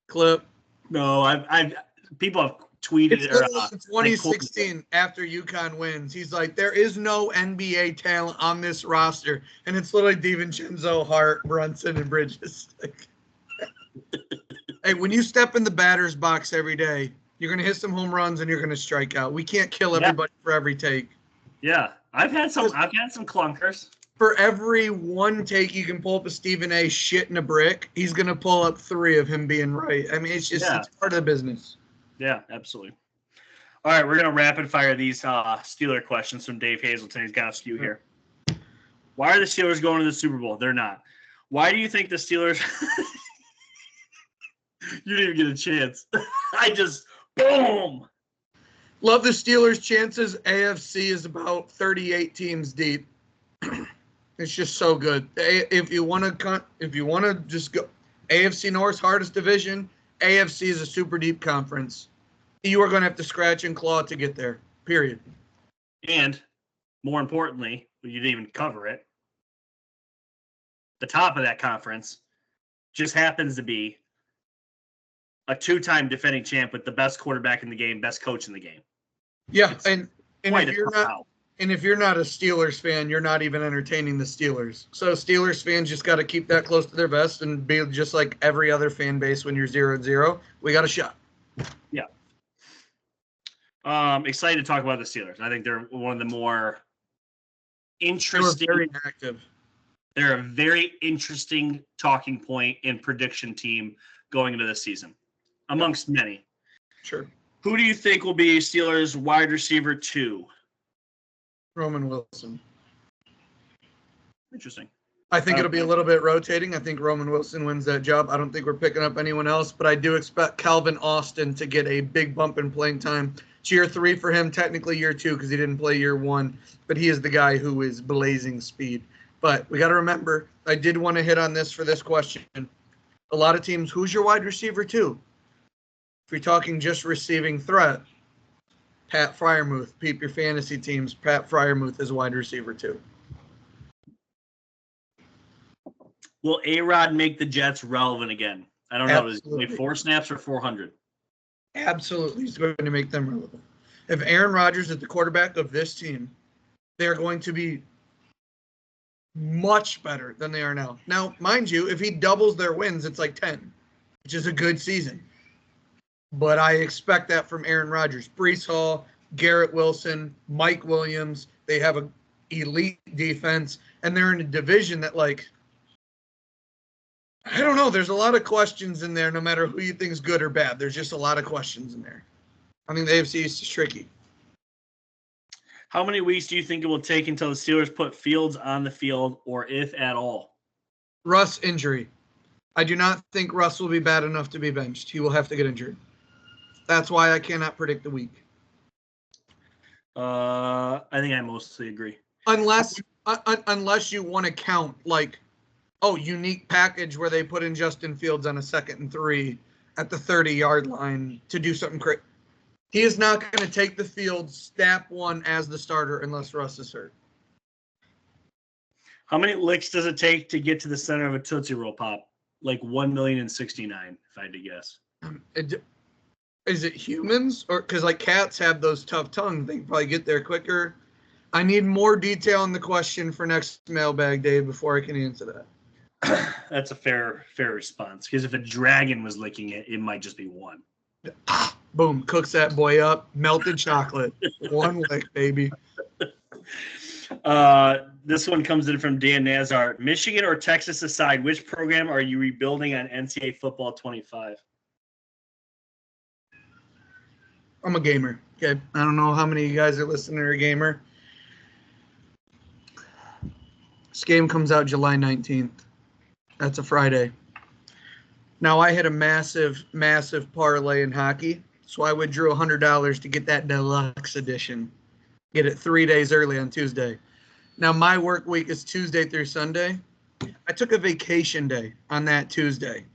clip? No, I've people have tweeted it. It's 2016 after UConn wins. He's like, there is no NBA talent on this roster. And it's literally DiVincenzo, Hart, Brunson, and Bridges. Hey, when you step in the batter's box every day, you're going to hit some home runs and you're going to strike out. We can't kill everybody for every take. Yeah, I've had some clunkers. For every 1 take you can pull up a Stephen A. shit in a brick, he's going to pull up 3 of him being right. I mean, it's part of the business. Yeah, absolutely. All right, we're going to rapid fire these Steeler questions from Dave Hazelton. He's got a few here. Why are the Steelers going to the Super Bowl? They're not. Why do you think the Steelers – you didn't even get a chance. I just – boom. Love the Steelers' chances. AFC is about 38 teams deep. It's just so good. If you want to just go AFC North's hardest division, AFC is a super deep conference. You are going to have to scratch and claw to get there, period. And more importantly, you didn't even cover it, the top of that conference just happens to be a 2-time defending champ with the best quarterback in the game, best coach in the game. Yeah, and if you're not a Steelers fan, you're not even entertaining the Steelers. So Steelers fans just got to keep that close to their vest and be just like every other fan base when you're 0-0. We got a shot. Yeah. Excited to talk about the Steelers. I think they're one of the more interesting. They're very active. They're a very interesting talking point and prediction team going into this season, amongst many. Sure. Who do you think will be Steelers wide receiver 2? Roman Wilson. Interesting. I think it'll be a little bit rotating. I think Roman Wilson wins that job. I don't think we're picking up anyone else, but I do expect Calvin Austin to get a big bump in playing time. It's year 3 for him, technically year 2 because he didn't play year 1, but he is the guy who is blazing speed. But we got to remember, I did want to hit on this for this question. A lot of teams, who's your wide receiver 2? If you're talking just receiving threat, Pat Freiermuth, peep your fantasy teams. Pat Freiermuth is wide receiver 2. Will A-Rod make the Jets relevant again? I don't know. Is it 4 snaps or 400? Absolutely. He's going to make them relevant. If Aaron Rodgers is the quarterback of this team, they're going to be much better than they are now. Now, mind you, if he doubles their wins, it's like 10, which is a good season. But I expect that from Aaron Rodgers. Breece Hall, Garrett Wilson, Mike Williams. They have elite defense, and they're in a division that, like, I don't know. There's a lot of questions in there, no matter who you think is good or bad. There's just a lot of questions in there. I think the AFC East is tricky. How many weeks do you think it will take until the Steelers put Fields on the field, or if at all? Russ injury. I do not think Russ will be bad enough to be benched. He will have to get injured. That's why I cannot predict the week. I think I mostly agree. Unless you want to count, like, unique package where they put in Justin Fields on a 2nd and 3 at the 30-yard line to do something crazy. He is not going to take the field snap one as the starter unless Russ is hurt. How many licks does it take to get to the center of a Tootsie Roll Pop? Like 1,069,000, if I had to guess. Is it humans? Or because, like, cats have those tough tongues, they can probably get there quicker. I need more detail on the question for next mailbag, Dave, before I can answer that. That's a fair response. Because if a dragon was licking it, it might just be one. Boom, cooks that boy up. Melted chocolate. One lick, baby. This one comes in from Dan Nazar. Michigan or Texas aside, which program are you rebuilding on NCAA Football 25? I'm a gamer. Okay. I don't know how many of you guys are listening or a gamer. This game comes out July 19th. That's a Friday. Now, I hit a massive, massive parlay in hockey, so I withdrew $100 to get that deluxe edition. Get it 3 days early on Tuesday. Now, my work week is Tuesday through Sunday. I took a vacation day on that Tuesday,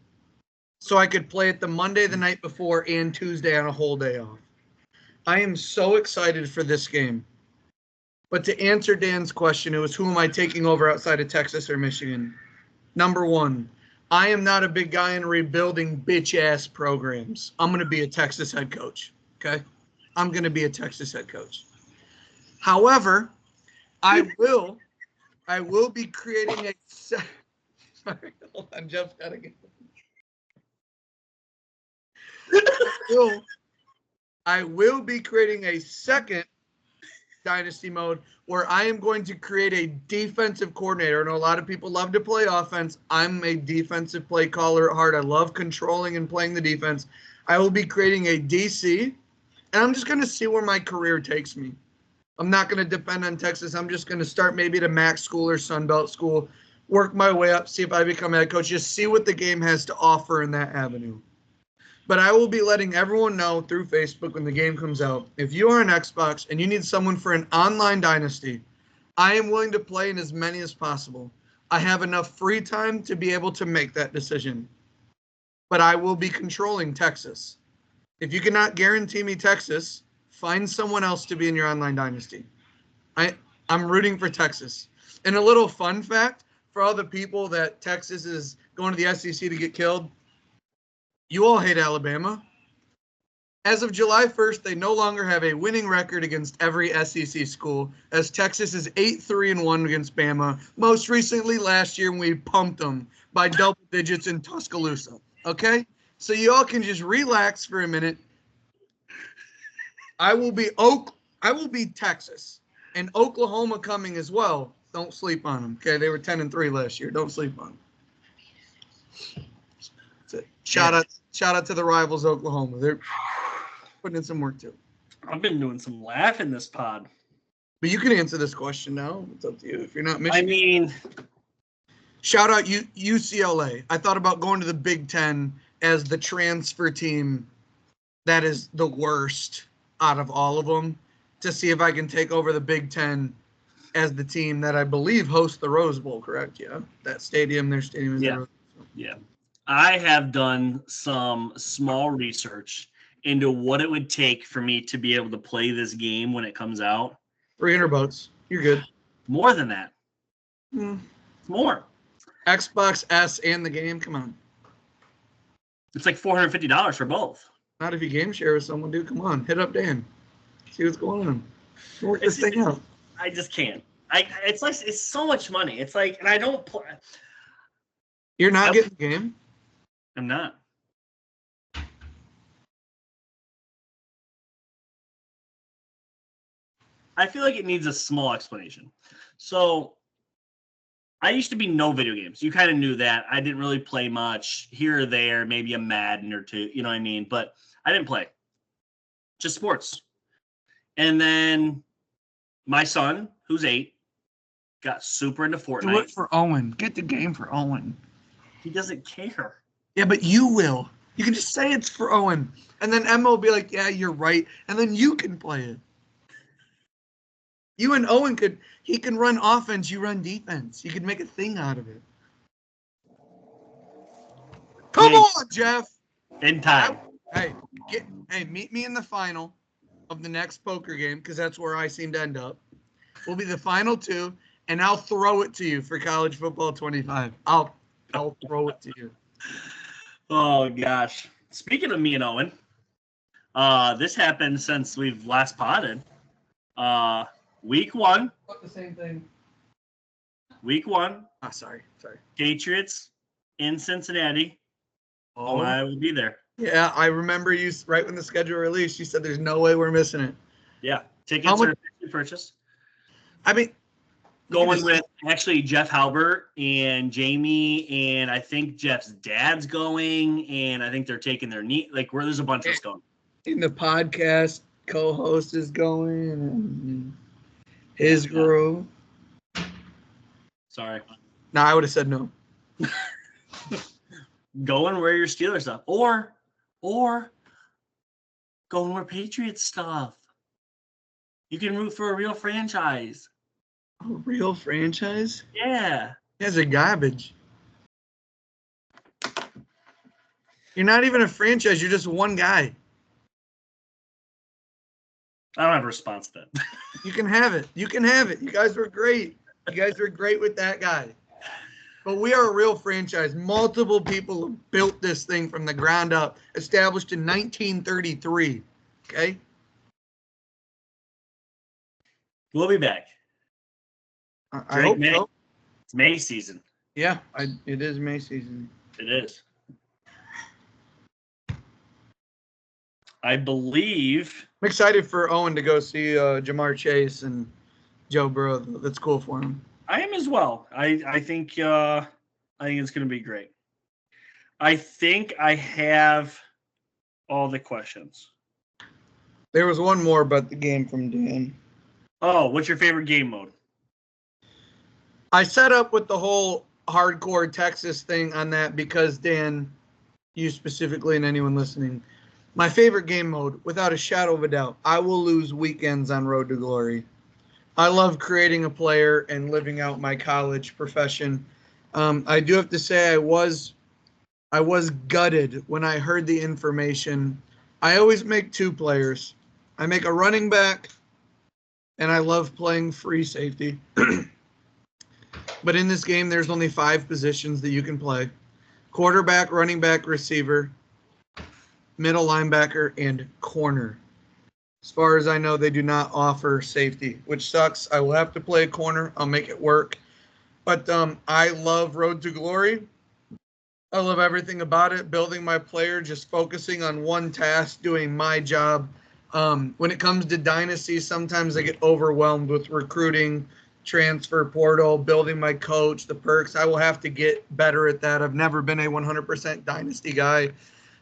so I could play it the Monday the night before and Tuesday on a whole day off. I am so excited for this game. But to answer Dan's question, it was who am I taking over outside of Texas or Michigan? Number one, I am not a big guy in rebuilding bitch-ass programs. I'm going to be a Texas head coach, okay? I'm going to be a Texas head coach. However, I will be creating a sorry, hold on, Jeff's got to get I will be creating a second dynasty mode where I am going to create a defensive coordinator. I know a lot of people love to play offense. I'm a defensive play caller at heart. I love controlling and playing the defense. I will be creating a DC, and I'm just going to see where my career takes me. I'm not going to depend on Texas. I'm just going to start maybe at a MAC school or Sunbelt school, work my way up, see if I become a head coach, just see what the game has to offer in that avenue. But I will be letting everyone know through Facebook when the game comes out. If you are an Xbox and you need someone for an online dynasty, I am willing to play in as many as possible. I have enough free time to be able to make that decision. But I will be controlling Texas. If you cannot guarantee me Texas, find someone else to be in your online dynasty. I'm rooting for Texas. And a little fun fact for all the people that Texas is going to the SEC to get killed, you all hate Alabama. As of July 1st, they no longer have a winning record against every SEC school, as Texas is 8-3-1 against Bama. Most recently last year, we pumped them by double digits in Tuscaloosa. Okay? So you all can just relax for a minute. I will be Texas, and Oklahoma coming as well. Don't sleep on them. Okay? They were 10-3 last year. Don't sleep on them. That's it. Shout out to the rivals, Oklahoma. They're putting in some work too. I've been doing some laughing this pod. But you can answer this question now. It's up to you. If you're not Michigan. I mean, shout out UCLA. I thought about going to the Big Ten as the transfer team that is the worst out of all of them to see if I can take over the Big Ten as the team that I believe hosts the Rose Bowl, correct? Yeah. That stadium, their stadium is the Rose Bowl. Yeah. I have done some small research into what it would take for me to be able to play this game when it comes out. $300. You're good. More than that. More. Xbox S and the game. Come on. It's like $450 for both. Not if you game share with someone, dude. Come on. Hit up Dan. See what's going on. Work this thing out. I just can't. It's like it's so much money. It's like, and I don't play. You're not getting the game? I'm not. I feel like it needs a small explanation. So I used to be no video games. You kind of knew that. I didn't really play much here or there, maybe a Madden or two, you know what I mean? But I didn't play. Just sports. And then my son, who's 8, got super into Fortnite. Do it for Owen. Get the game for Owen. He doesn't care. Yeah, but you will. You can just say it's for Owen. And then Emma will be like, yeah, you're right. And then you can play it. You and Owen he can run offense, you run defense. You could make a thing out of it. Come on, Jeff. In time. Hey, meet me in the final of the next poker game, because that's where I seem to end up. We'll be the final 2, and I'll throw it to you for college football 25. I'll throw it to you. Oh gosh. Speaking of me and Owen, this happened since we've last potted. Week 1. The same thing. Week 1. Oh, sorry. Patriots in Cincinnati. Oh, I will be there. Yeah, I remember you right when the schedule released. You said there's no way we're missing it. Yeah, tickets are purchased. I mean, going with actually Jeff Halbert and Jamie, and I think Jeff's dad's going, and I think they're taking their knee. Like, where there's a bunch of us going. In the podcast, co-host is going, and his group. Sorry. No, I would have said no. Go and wear your Steelers stuff, or go and wear Patriots stuff. You can root for a real franchise. A real franchise? Yeah. You guys are garbage. You're not even a franchise. You're just one guy. I don't have a response to that. You can have it. You guys were great. You guys were great with that guy. But we are a real franchise. Multiple people have built this thing from the ground up, established in 1933. Okay? We'll be back. I hope so. It's May season. Yeah, it is May season. It is. I believe. I'm excited for Owen to go see Jamar Chase and Joe Burrow. That's cool for him. I am as well. I think it's going to be great. I think I have all the questions. There was one more about the game from Dan. Oh, what's your favorite game mode? I set up with the whole hardcore Texas thing on that because, Dan, you specifically and anyone listening, my favorite game mode, without a shadow of a doubt, I will lose weekends on Road to Glory. I love creating a player and living out my college profession. I do have to say I was gutted when I heard the information. I always make 2 players. I make a running back, and I love playing free safety. But in this game, there's only 5 positions that you can play: quarterback, running back, receiver, middle linebacker, and corner. As far as I know, they do not offer safety, which sucks. I will have to play a corner. I'll make it work. But I love Road to Glory. I love everything about it. Building my player, just focusing on one task, doing my job. When it comes to Dynasty, sometimes I get overwhelmed with recruiting, transfer portal, building my coach, the perks. I will have to get better at that. I've never been a 100% Dynasty guy.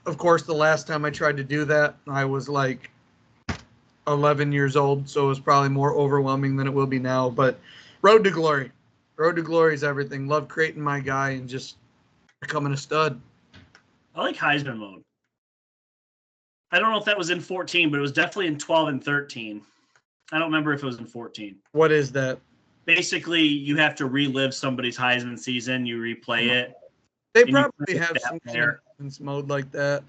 Of course, the last time I tried to do that, I was like 11 years old, so it was probably more overwhelming than it will be now. But Road to Glory. Road to Glory is everything. Love creating my guy and just becoming a stud. I like Heisman mode. I don't know if that was in 14, but it was definitely in 12 and 13. I don't remember if it was in 14. What is that? Basically, you have to relive somebody's Heisman season. You replay it. They probably have some mode like that.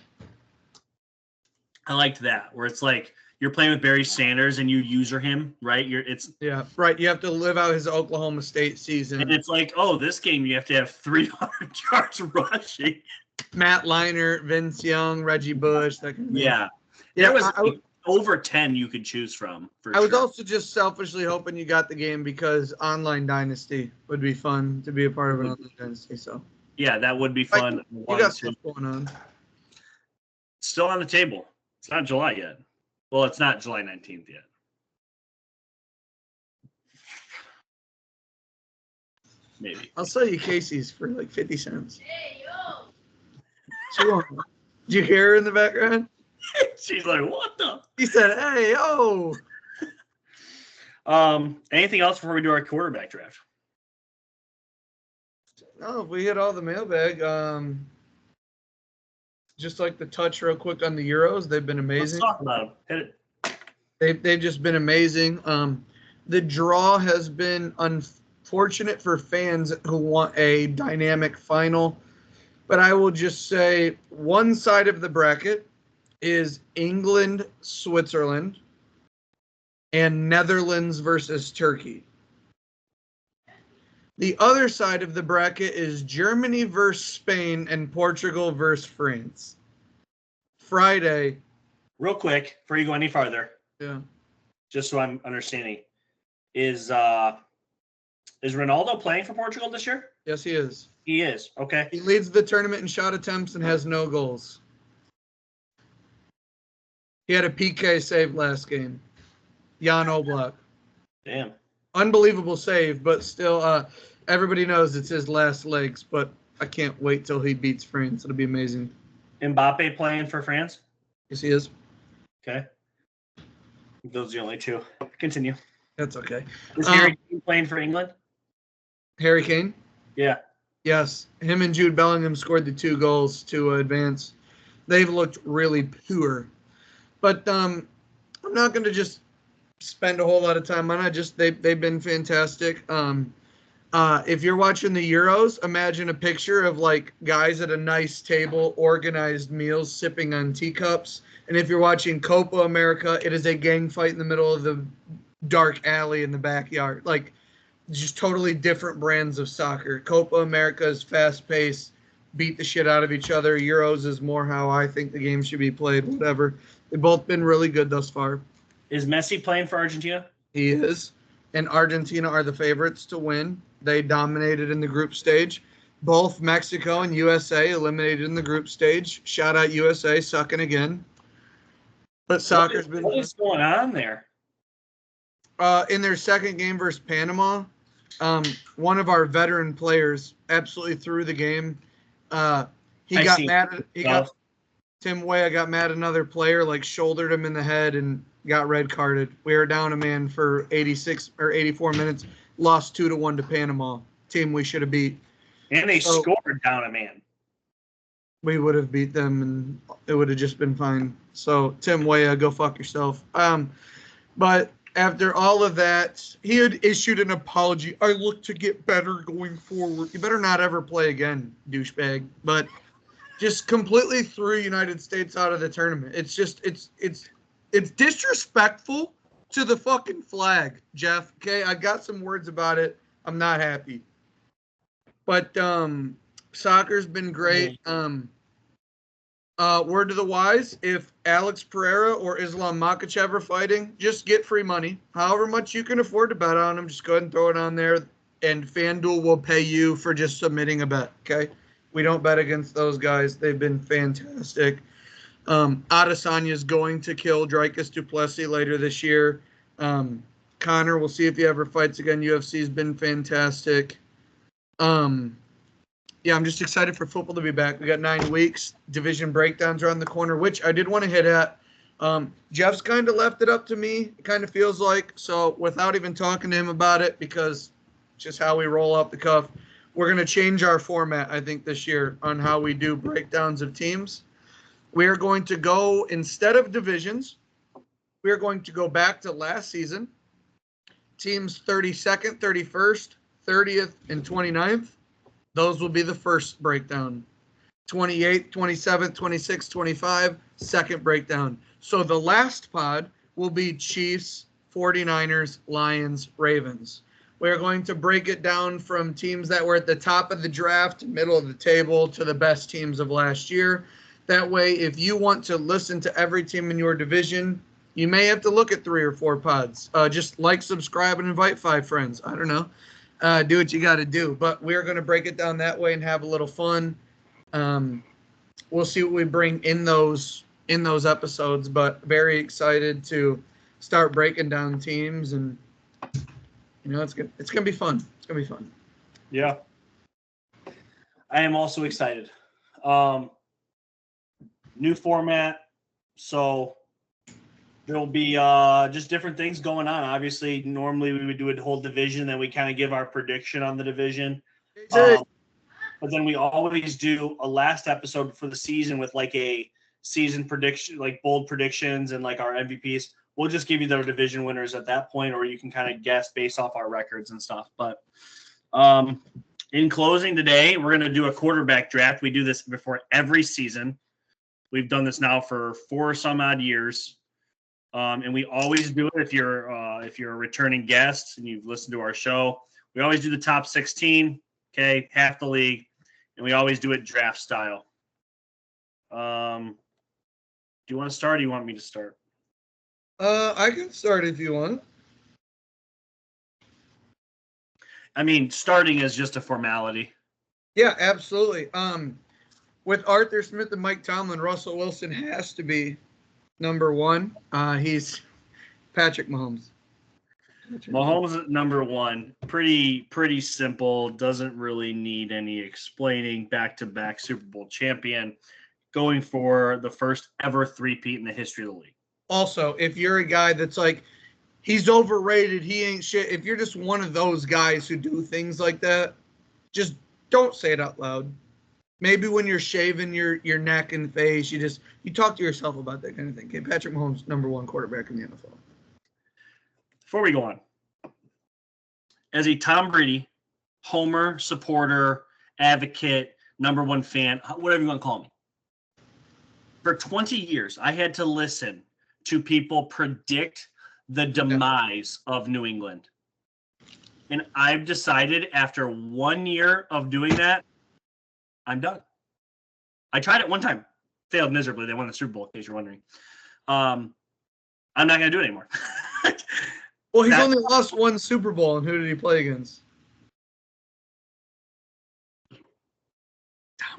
I liked that, where it's like you're playing with Barry Sanders and you user him, right? Yeah, right. You have to live out his Oklahoma State season. And it's like, oh, this game you have to have 300 yards rushing. Matt Leinart, Vince Young, Reggie Bush, that kind of thing. Yeah. There was over 10 you could choose from. I was also just selfishly hoping you got the game because Online Dynasty would be fun to be a part of an Online Dynasty. So yeah, that would be fun. You got stuff going on. Still on the table. It's not July yet. Well, it's not July 19th yet. maybe. I'll sell you Casey's for like 50 cents. She won't. Did you hear her in the background? She's like, what the? He said, hey, yo. Anything else before we do our quarterback draft? No, if we hit all the mailbag, just like to touch real quick on the Euros. They've been amazing. Let's talk about them. Hit it. They've just been amazing. The draw has been unfortunate for fans who want a dynamic final. But I will just say one side of the bracket is England, Switzerland, and Netherlands versus Turkey. The other side of the bracket is Germany versus Spain and Portugal versus France. Friday. Real quick, before you go any farther. Yeah. Just so I'm understanding. Is Ronaldo playing for Portugal this year? Yes, he is. He is. Okay. He leads the tournament in shot attempts and has no goals. He had a PK save last game. Jan Oblak. Damn. Unbelievable save, but still, everybody knows it's his last legs, but I can't wait till he beats France. It'll be amazing. Mbappe playing for France? Yes, he is. Okay. Those are the only two. Continue. That's okay. Is Harry Kane playing for England? Harry Kane? Yeah. Yes. Him and Jude Bellingham scored the 2 goals to advance. They've looked really poor. But I'm not going to just spend a whole lot of time on it. They've been fantastic. If you're watching the Euros, imagine a picture of like guys at a nice table, organized meals, sipping on teacups. And if you're watching Copa America, it is a gang fight in the middle of the dark alley in the backyard. Like, just totally different brands of soccer. Copa America is fast-paced, beat the shit out of each other. Euros is more how I think the game should be played, whatever. They've both been really good thus far. Is Messi playing for Argentina? He is. And Argentina are the favorites to win. They dominated in the group stage. Both Mexico and USA eliminated in the group stage. Shout out USA, sucking again. But soccer's been... What is going on there? In their second game versus Panama, one of our veteran players absolutely threw the game. Tim Weah got mad at another player, like shouldered him in the head and got red carded. We were down a man for 86 or 84 minutes, lost 2-1 to Panama. Team we should have beat. And they scored down a man. We would have beat them and it would have just been fine. So Tim Weah, go fuck yourself. But after all of that, he had issued an apology. I look to get better going forward. You better not ever play again, douchebag. But just completely threw United States out of the tournament. It's just it's disrespectful to the fucking flag, Jeff. Okay, I got some words about it. I'm not happy. But soccer's been great. Word to the wise, if Alex Pereira or Islam Makhachev are fighting, just get free money. However much you can afford to bet on them, just go ahead and throw it on there, and FanDuel will pay you for just submitting a bet, okay? We don't bet against those guys. They've been fantastic. Adesanya's going to kill Dricus du Plessis later this year. Connor, we'll see if he ever fights again. UFC's been fantastic. Yeah, I'm just excited for football to be back. We got 9 weeks. Division breakdowns are on the corner, which I did want to hit at. Jeff's kind of left it up to me. It kind of feels like. So without even talking to him about it, because it's just how we roll off the cuff, we're going to change our format, I think, this year on how we do breakdowns of teams. We are going to go, instead of divisions, we are going to go back to last season. Teams 32nd, 31st, 30th, and 29th. Those will be the first breakdown. 28th, 27th, 26th, 25, second breakdown. So the last pod will be Chiefs, 49ers, Lions, Ravens. We're going to break it down from teams that were at the top of the draft, middle of the table, to the best teams of last year. That way, if you want to listen to every team in your division, you may have to look at 3 or 4 pods. Just like, subscribe, and invite 5 friends. I don't know. Do what you got to do. But we're going to break it down that way and have a little fun. We'll see what we bring in those episodes. But very excited to start breaking down teams, and it's gonna be fun. It's gonna be fun. Yeah. I am also excited. New format. So there'll be just different things going on. Obviously, normally we would do a whole division, then we kind of give our prediction on the division. But then we always do a last episode for the season with like a season prediction, like bold predictions and like our MVPs. We'll just give you the division winners at that point, or you can kind of guess based off our records and stuff. But in closing today, we're going to do a quarterback draft. We do this before every season. We've done this now for 4 some odd years. And we always do it if you're a returning guest and you've listened to our show. We always do the top 16, okay, half the league, and we always do it draft style. Do you want to start or do you want me to start? I can start if you want. I mean, starting is just a formality. Yeah, absolutely. With Arthur Smith and Mike Tomlin, Russell Wilson has to be number 1. He's Patrick Mahomes. Mahomes at number 1. Pretty simple. Doesn't really need any explaining. Back-to-back Super Bowl champion. Going for the first ever three-peat in the history of the league. Also, if you're a guy that's like, he's overrated, he ain't shit. If you're just one of those guys who do things like that, just don't say it out loud. Maybe when you're shaving your neck and face, you talk to yourself about that kind of thing. Okay, Patrick Mahomes, number 1 quarterback in the NFL. Before we go on, as a Tom Brady homer, supporter, advocate, number 1 fan, whatever you want to call me, for 20 years, I had to listen to people predict the demise of New England. And I've decided after 1 year of doing that, I'm done. I tried it one time, failed miserably. They won the Super Bowl, in case you're wondering. I'm not going to do it anymore. Well, he's only lost 1 Super Bowl, and who did he play against?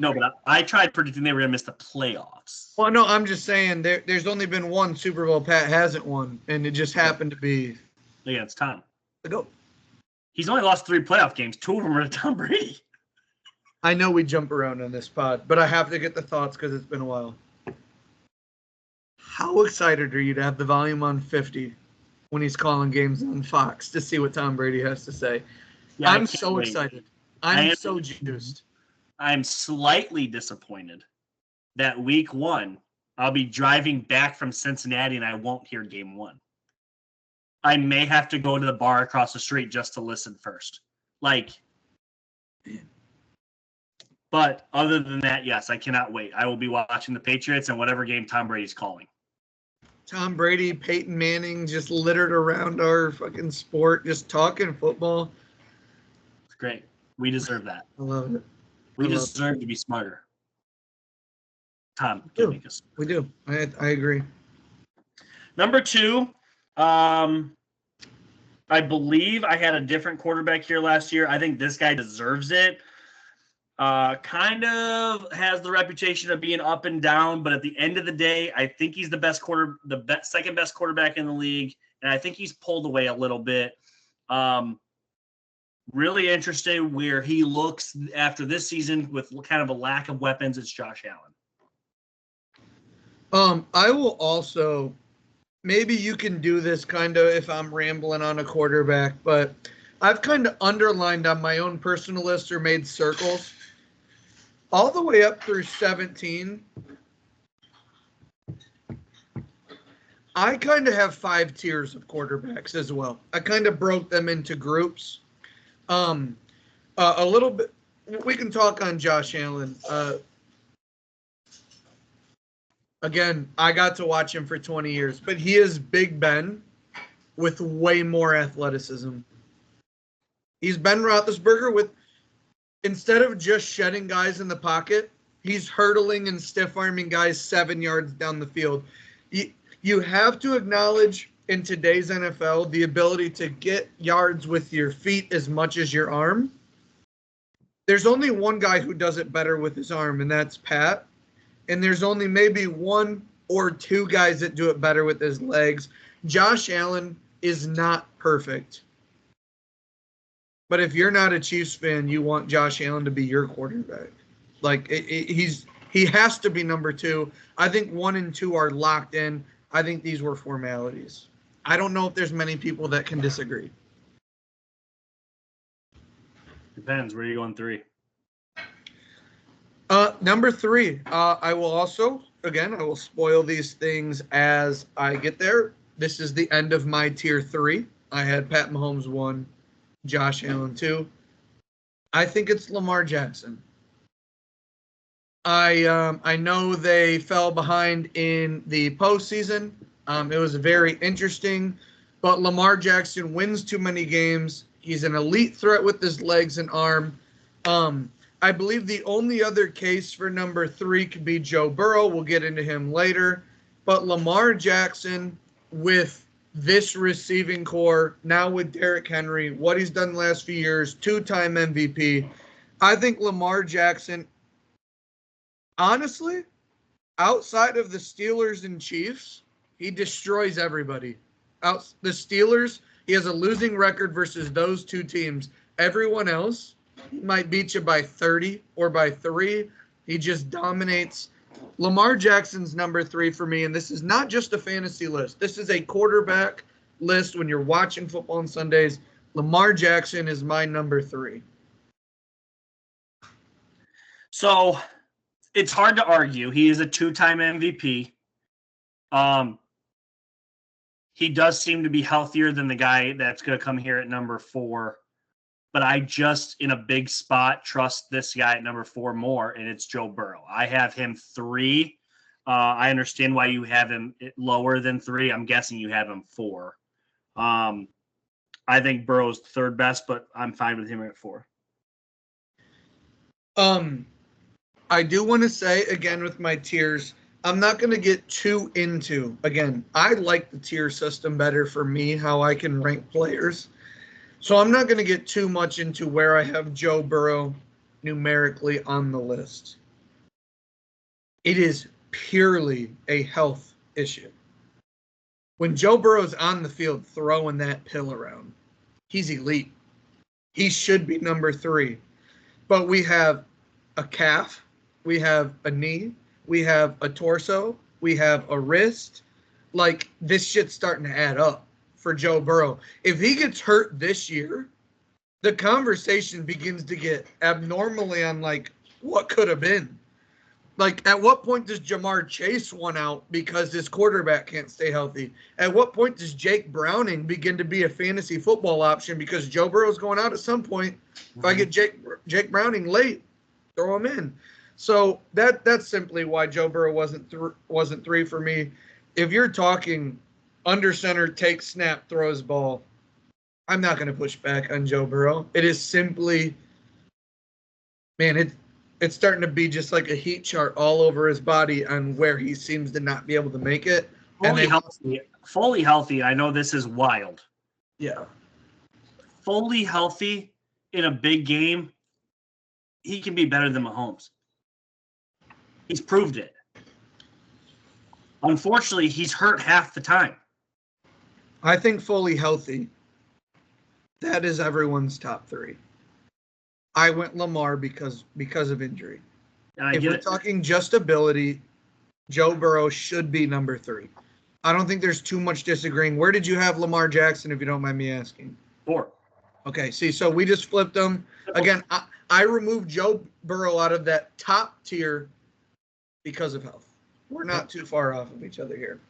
No, but I tried predicting they were going to miss the playoffs. Well, no, I'm just saying there's only been 1 Super Bowl Pat hasn't won, and it just happened to be against Tom. The GOAT. He's only lost 3 playoff games. 2 of them are to Tom Brady. I know we jump around on this pod, but I have to get the thoughts because it's been a while. How excited are you to have the volume on 50 when he's calling games on Fox to see what Tom Brady has to say? Yeah, I'm so excited. I'm so juiced. I'm slightly disappointed that week 1, I'll be driving back from Cincinnati and I won't hear game 1. I may have to go to the bar across the street just to listen first. But other than that, yes, I cannot wait. I will be watching the Patriots and whatever game Tom Brady's calling. Tom Brady, Peyton Manning, just littered around our fucking sport, just talking football. It's great. We deserve that. I love it. We deserve to be smarter. Tom, make us. We do. I agree. Number 2, I believe I had a different quarterback here last year. I think this guy deserves it. Kind of has the reputation of being up and down, but at the end of the day, I think he's the second best quarterback in the league, and I think he's pulled away a little bit. Really interested where he looks after this season with kind of a lack of weapons. It's Josh Allen. I will also, maybe you can do this kind of if I'm rambling on a quarterback, but I've kind of underlined on my own personal list or made circles all the way up through 17. I kind of have 5 tiers of quarterbacks as well. I kind of broke them into groups. A little bit, we can talk on Josh Allen. Again, I got to watch him for 20 years, but he is Big Ben with way more athleticism. He's Ben Roethlisberger with, instead of just shedding guys in the pocket, he's hurdling and stiff-arming guys 7 yards down the field. You have to acknowledge in today's NFL the ability to get yards with your feet as much as your arm. There's only one guy who does it better with his arm, and that's Pat. And there's only maybe 1 or 2 guys that do it better with his legs. Josh Allen is not perfect. But if you're not a Chiefs fan, you want Josh Allen to be your quarterback. Like he has to be number 2. I think 1 and 2 are locked in. I think these were formalities. I don't know if there's many people that can disagree. Depends. Where are you going 3? Number 3. I will spoil these things as I get there. This is the end of my tier 3. I had Pat Mahomes 1, Josh Allen 2. I think it's Lamar Jackson. I know they fell behind in the postseason. It was very interesting, but Lamar Jackson wins too many games. He's an elite threat with his legs and arm. I believe the only other case for number 3 could be Joe Burrow. We'll get into him later. But Lamar Jackson with this receiving core, now with Derrick Henry, what he's done the last few years, 2-time MVP. I think Lamar Jackson, honestly, outside of the Steelers and Chiefs, he destroys everybody. The Steelers, he has a losing record versus those 2 teams. Everyone else, he might beat you by 30 or by 3. He just dominates. Lamar Jackson's number 3 for me, and this is not just a fantasy list. This is a quarterback list when you're watching football on Sundays. Lamar Jackson is my number 3. So it's hard to argue. He is a 2-time MVP. He does seem to be healthier than the guy that's going to come here at number 4. But I just, in a big spot, trust this guy at number 4 more, and it's Joe Burrow. I have him 3. I understand why you have him lower than 3. I'm guessing you have him 4. I think Burrow's 3rd best, but I'm fine with him at 4. I do want to say, again, with my tiers, I'm not going to get too into, again, I like the tier system better for me, how I can rank players. So I'm not going to get too much into where I have Joe Burrow numerically on the list. It is purely a health issue. When Joe Burrow's on the field throwing that pill around, he's elite. He should be number 3. But we have a calf, we have a knee, we have a torso, we have a wrist. Like, this shit's starting to add up for Joe Burrow. If he gets hurt this year, the conversation begins to get abnormally on, like, what could have been. Like, at what point does Jamar Chase one out because his quarterback can't stay healthy? At what point does Jake Browning begin to be a fantasy football option because Joe Burrow's going out at some point? If I get Jake Browning late, throw him in. So that's simply why Joe Burrow wasn't 3 for me. If you're talking under center, takes snap, throws ball, I'm not going to push back on Joe Burrow. It is simply, man, it's starting to be just like a heat chart all over his body on where he seems to not be able to make it. Fully healthy. I know this is wild. Yeah. Fully healthy in a big game, he can be better than Mahomes. He's proved it. Unfortunately, he's hurt half the time. I think fully healthy, that is everyone's top 3. I went Lamar because of injury. If we're talking just ability, Joe Burrow should be number 3. I don't think there's too much disagreeing. Where did you have Lamar Jackson, if you don't mind me asking? 4. Okay, see, so we just flipped them. Again, I removed Joe Burrow out of that top tier because of health. We're not too far off of each other here.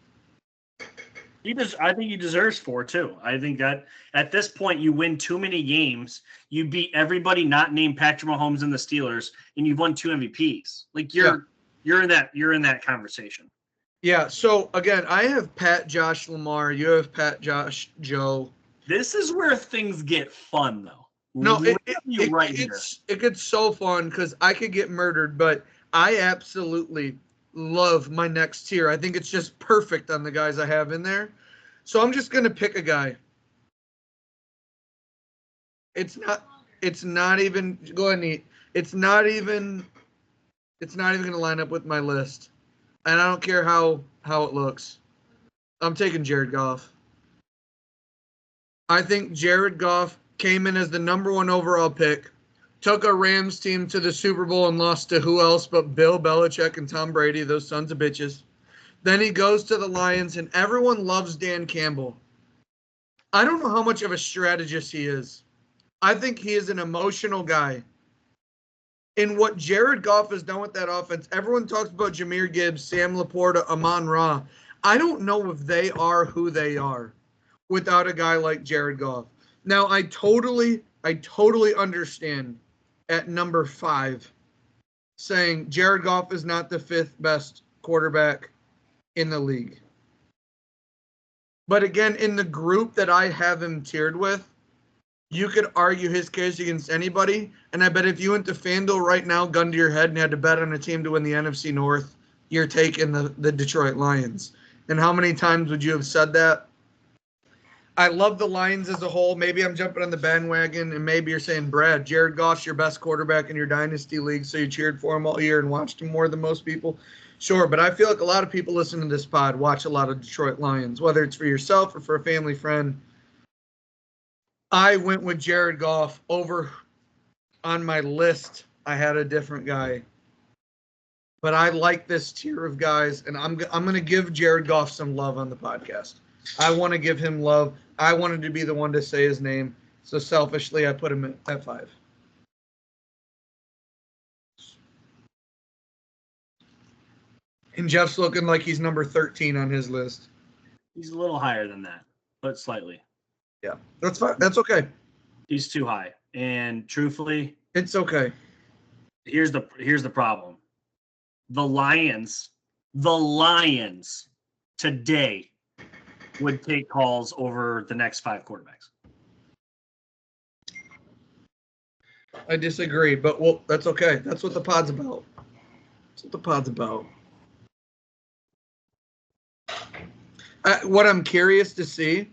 I think he deserves 4 too. I think that at this point you win too many games. You beat everybody not named Patrick Mahomes and the Steelers, and you've won 2 MVPs. Like you're in that conversation. Yeah. So again, I have Pat, Josh, Lamar. You have Pat, Josh, Joe. This is where things get fun, though. No, it gets so fun because I could get murdered, but I absolutely love my next tier. I think it's just perfect on the guys I have in there. So I'm just gonna pick a guy. It's not even gonna line up with my list. And I don't care how it looks. I'm taking Jared Goff. I think Jared Goff came in as the number 1 overall pick, took a Rams team to the Super Bowl and lost to who else but Bill Belichick and Tom Brady, those sons of bitches. Then he goes to the Lions, and everyone loves Dan Campbell. I don't know how much of a strategist he is. I think he is an emotional guy. In what Jared Goff has done with that offense, everyone talks about Jahmyr Gibbs, Sam Laporta, Amon-Ra. I don't know if they are who they are without a guy like Jared Goff. Now, I totally understand at number 5 saying Jared Goff is not the 5th best quarterback in the league. But again, in the group that I have him tiered with, you could argue his case against anybody. And I bet if you went to FanDuel right now, gun to your head, and had to bet on a team to win the NFC North, you're taking the Detroit Lions. And how many times would you have said that? I love the Lions as a whole. Maybe I'm jumping on the bandwagon, and maybe you're saying, Brad, Jared Goff's your best quarterback in your dynasty league, so you cheered for him all year and watched him more than most people. Sure, but I feel like a lot of people listening to this pod watch a lot of Detroit Lions, whether it's for yourself or for a family friend. I went with Jared Goff over on my list. I had a different guy. But I like this tier of guys, and I'm going to give Jared Goff some love on the podcast. I want to give him love. I wanted to be the one to say his name. So selfishly, I put him at 5. And Jeff's looking like he's number 13 on his list. He's a little higher than that, but slightly. Yeah, that's fine. That's okay. He's too high. And truthfully, it's okay. Here's the problem. The Lions today would take calls over the next 5 quarterbacks. I disagree, but well, that's okay. That's what the pod's about. That's what the pod's about. What I'm curious to see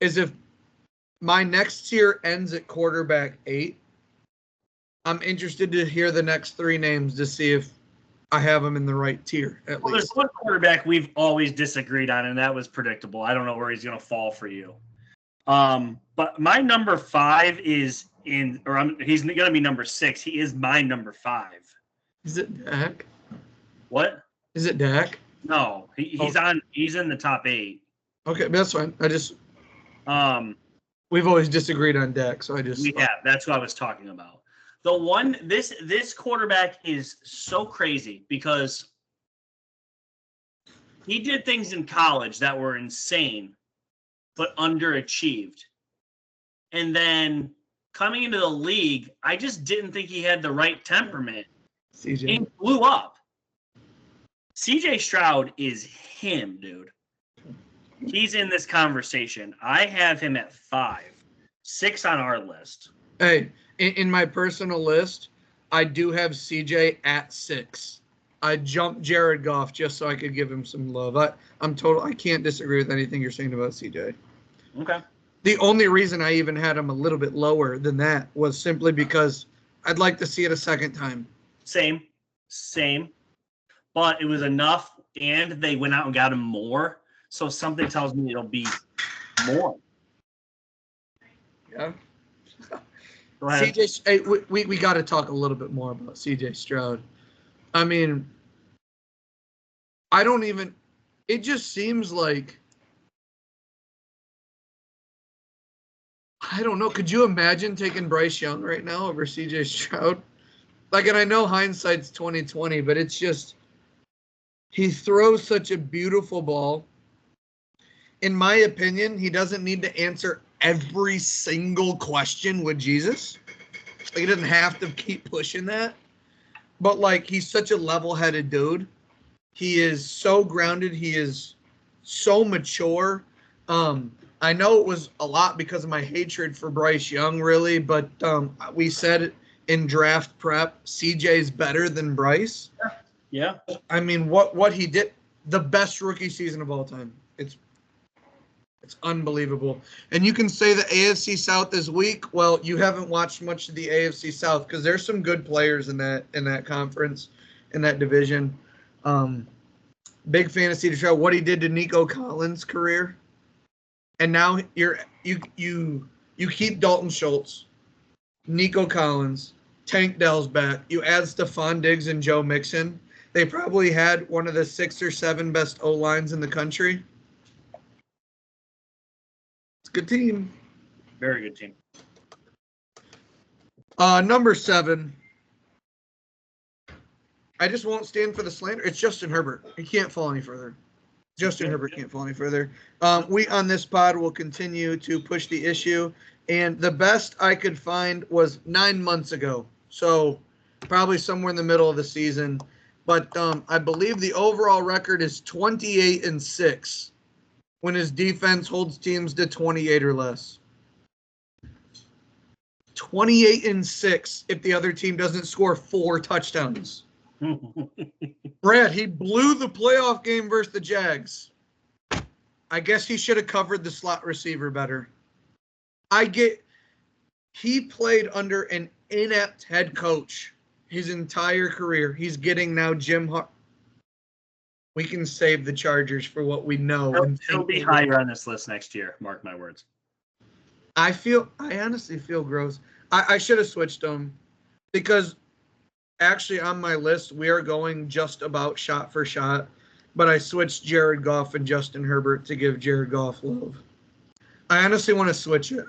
is if my next tier ends at quarterback 8, I'm interested to hear the next 3 names to see if I have them in the right tier, at least. There's one quarterback we've always disagreed on, and that was predictable. I don't know where he's going to fall for you. But my number 5 is he's going to be number 6. He is my number 5. Is it Dak? What? Is it Dak? No, he's in the top 8. Okay, that's fine. We've always disagreed on Dak, so that's what I was talking about. The one this quarterback is so crazy because he did things in college that were insane, but underachieved. And then coming into the league, I just didn't think he had the right temperament. CJ. He blew up. CJ Stroud is him, dude. He's in this conversation. I have him at 5, 6 on our list. Hey, in my personal list, I do have CJ at 6. I jumped Jared Goff just so I could give him some love. I can't disagree with anything you're saying about CJ. Okay. The only reason I even had him a little bit lower than that was simply because I'd like to see it a second time. Same. But it was enough, and they went out and got him more. So something tells me it'll be more. Yeah. Go ahead. CJ, hey, we got to talk a little bit more about CJ Stroud. I mean, it just seems like, I don't know. Could you imagine taking Bryce Young right now over CJ Stroud? And I know hindsight's 20/20, but it's just, he throws such a beautiful ball. In my opinion, he doesn't need to answer every single question with Jesus. He doesn't have to keep pushing that. But, he's such a level-headed dude. He is so grounded. He is so mature. I know it was a lot because of my hatred for Bryce Young, really, but we said in draft prep, CJ's better than Bryce. Yeah. I mean, what he did, the best rookie season of all time. It's unbelievable. And you can say the AFC South is weak. Well, you haven't watched much of the AFC South because there's some good players in that conference, in that division. Big fantasy to show what he did to Nico Collins' career. And now you You keep Dalton Schultz, Nico Collins, Tank Dell's back. You add Stephon Diggs and Joe Mixon. They probably had one of the 6 or 7 best O-lines in the country. It's a good team. Very good team. Number 7. I just won't stand for the slander. It's Justin Herbert. He can't fall any further. Justin Herbert can't fall any further. We on this pod will continue to push the issue. And the best I could find was 9 months ago. So probably somewhere in the middle of the season. But I believe the overall record is 28-6 when his defense holds teams to 28 or less. 28-6 if the other team doesn't score 4 touchdowns. Brad, he blew the playoff game versus the Jags. I guess he should have covered the slot receiver better. He played under an inept head coach his entire career. He's getting now we can save the Chargers for what we know. He'll be higher on this list next year. Mark my words. I honestly feel gross. I should have switched them because actually on my list, we are going just about shot for shot, but I switched Jared Goff and Justin Herbert to give Jared Goff love. I honestly want to switch it.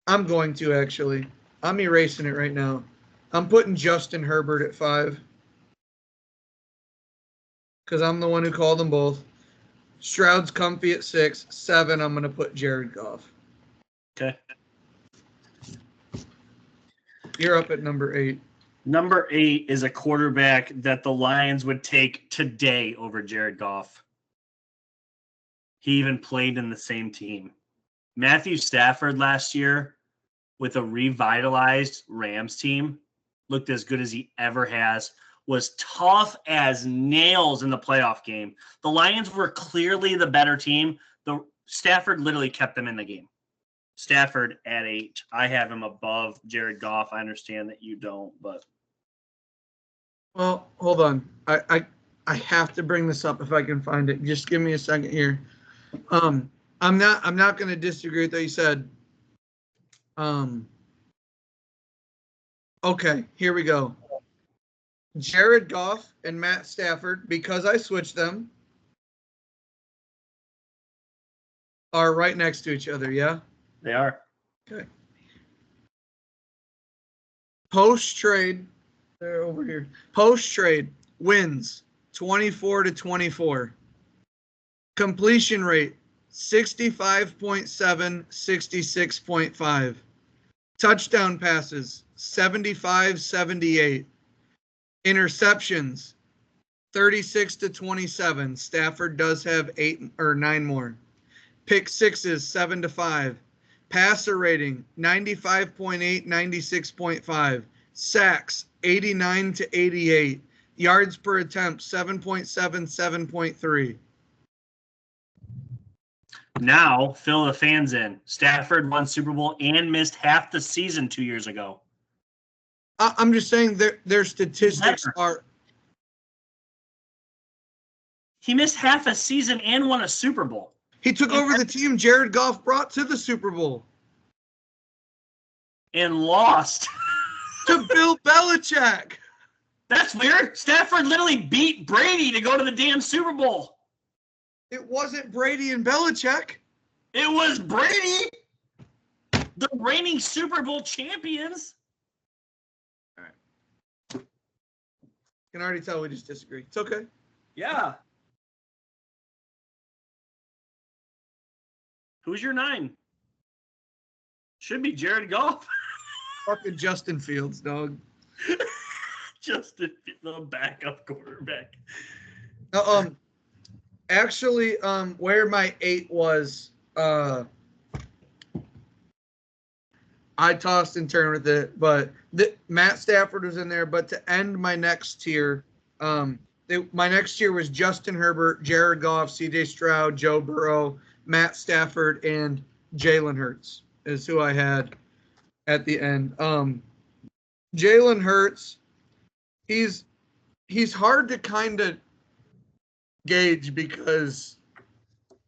I'm going to, actually. I'm erasing it right now. I'm putting Justin Herbert at 5 because I'm the one who called them both. Stroud's comfy at 6. 7, I'm going to put Jared Goff. Okay. You're up at number 8. Number 8 is a quarterback that the Lions would take today over Jared Goff. He even played in the same team. Matthew Stafford last year with a revitalized Rams team looked as good as he ever has, was tough as nails in the playoff game. The Lions were clearly the better team. Stafford literally kept them in the game. Stafford at 8. I have him above Jared Goff. I understand that you don't, but. Well, hold on. I have to bring this up if I can find it. Just give me a second here. I'm not going to disagree with what you said. Okay, here we go. Jared Goff and Matt Stafford, because I switched them, are right next to each other, yeah? They are. Okay. Post-trade, they're over here. Post-trade wins 24-24. Completion rate 65.7, 66.5. Touchdown passes 75-78. Interceptions 36-27. Stafford does have 8 or 9 more. Pick sixes 7-5. Passer rating 95.8, 96.5. Sacks 89-88. Yards per attempt 7.7, 7.3. Now, fill the fans in. Stafford won Super Bowl and missed half the season 2 years ago. I'm just saying their statistics are. He missed half a season and won a Super Bowl. He took over the team Jared Goff brought to the Super Bowl. And lost. To Bill Belichick. That's weird. Stafford literally beat Brady to go to the damn Super Bowl. It wasn't Brady and Belichick. It was Brady. The reigning Super Bowl champions. All right. Can already tell we just disagree. It's okay. Yeah. Who's your 9? Should be Jared Goff. Fucking Justin Fields, dog. Justin, the backup quarterback. Actually, where my 8 was, I tossed and turned with it, but Matt Stafford was in there. But to end my next tier, my next tier was Justin Herbert, Jared Goff, C.J. Stroud, Joe Burrow, Matt Stafford, and Jalen Hurts is who I had at the end. Jalen Hurts, he's hard to kind of gauge because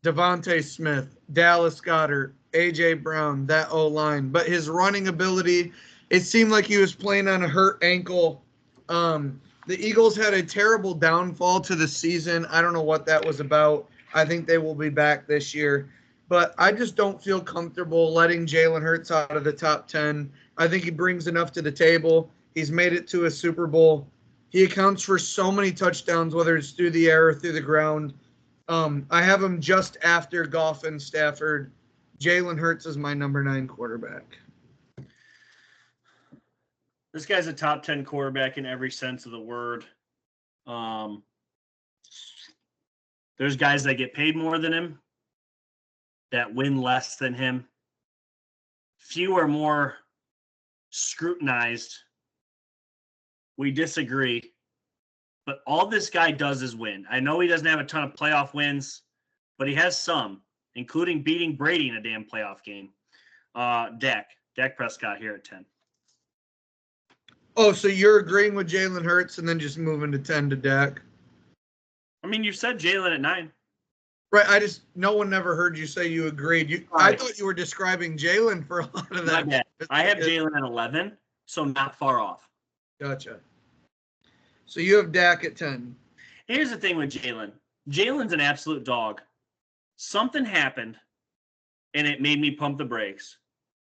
Devontae Smith, Dallas Goedert, A.J. Brown, that O-line. But his running ability, it seemed like he was playing on a hurt ankle. The Eagles had a terrible downfall to the season. I don't know what that was about. I think they will be back this year. But I just don't feel comfortable letting Jalen Hurts out of the top 10. I think he brings enough to the table. He's made it to a Super Bowl. He accounts for so many touchdowns, whether it's through the air or through the ground. I have him just after Goff and Stafford. Jalen Hurts is my number 9 quarterback. This guy's a top 10 quarterback in every sense of the word. There's guys that get paid more than him, that win less than him. Few are more scrutinized. We disagree. But all this guy does is win. I know he doesn't have a ton of playoff wins, but he has some, including beating Brady in a damn playoff game. Dak Prescott here at 10. Oh, so you're agreeing with Jalen Hurts and then just moving to 10 to Dak? I mean, you said Jalen at 9. Right. No one never heard you say you agreed. I thought you were describing Jalen for a lot of that. My bad. I have Jalen at 11, so not far off. Gotcha. So you have Dak at 10. Here's the thing with Jalen. Jalen's an absolute dog. Something happened, and it made me pump the brakes.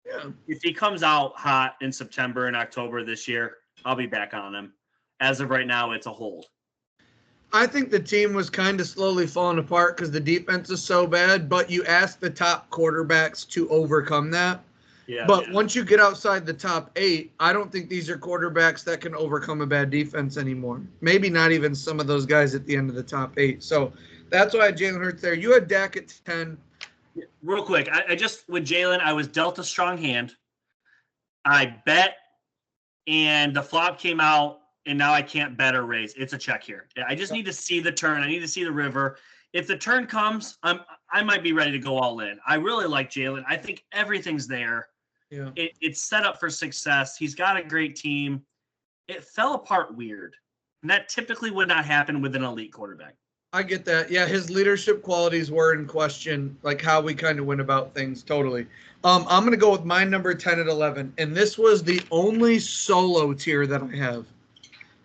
Yeah. If he comes out hot in September and October this year, I'll be back on him. As of right now, it's a hold. I think the team was kind of slowly falling apart because the defense is so bad, but you ask the top quarterbacks to overcome that. But once you get outside the top 8, I don't think these are quarterbacks that can overcome a bad defense anymore. Maybe not even some of those guys at the end of the top 8. So that's why I had Jalen Hurts there. You had Dak at 10. Real quick, I just, with Jalen, I was dealt a strong hand. I bet, and the flop came out, and now I can't bet or raise. It's a check here. I just need to see the turn. I need to see the river. If the turn comes, I might be ready to go all in. I really like Jalen. I think everything's there. Yeah. It's set up for success. He's got a great team. It fell apart weird. And that typically would not happen with an elite quarterback. I get that. Yeah, his leadership qualities were in question, like how we kind of went about things. Totally. I'm going to go with my number 10 at 11. And this was the only solo tier that I have.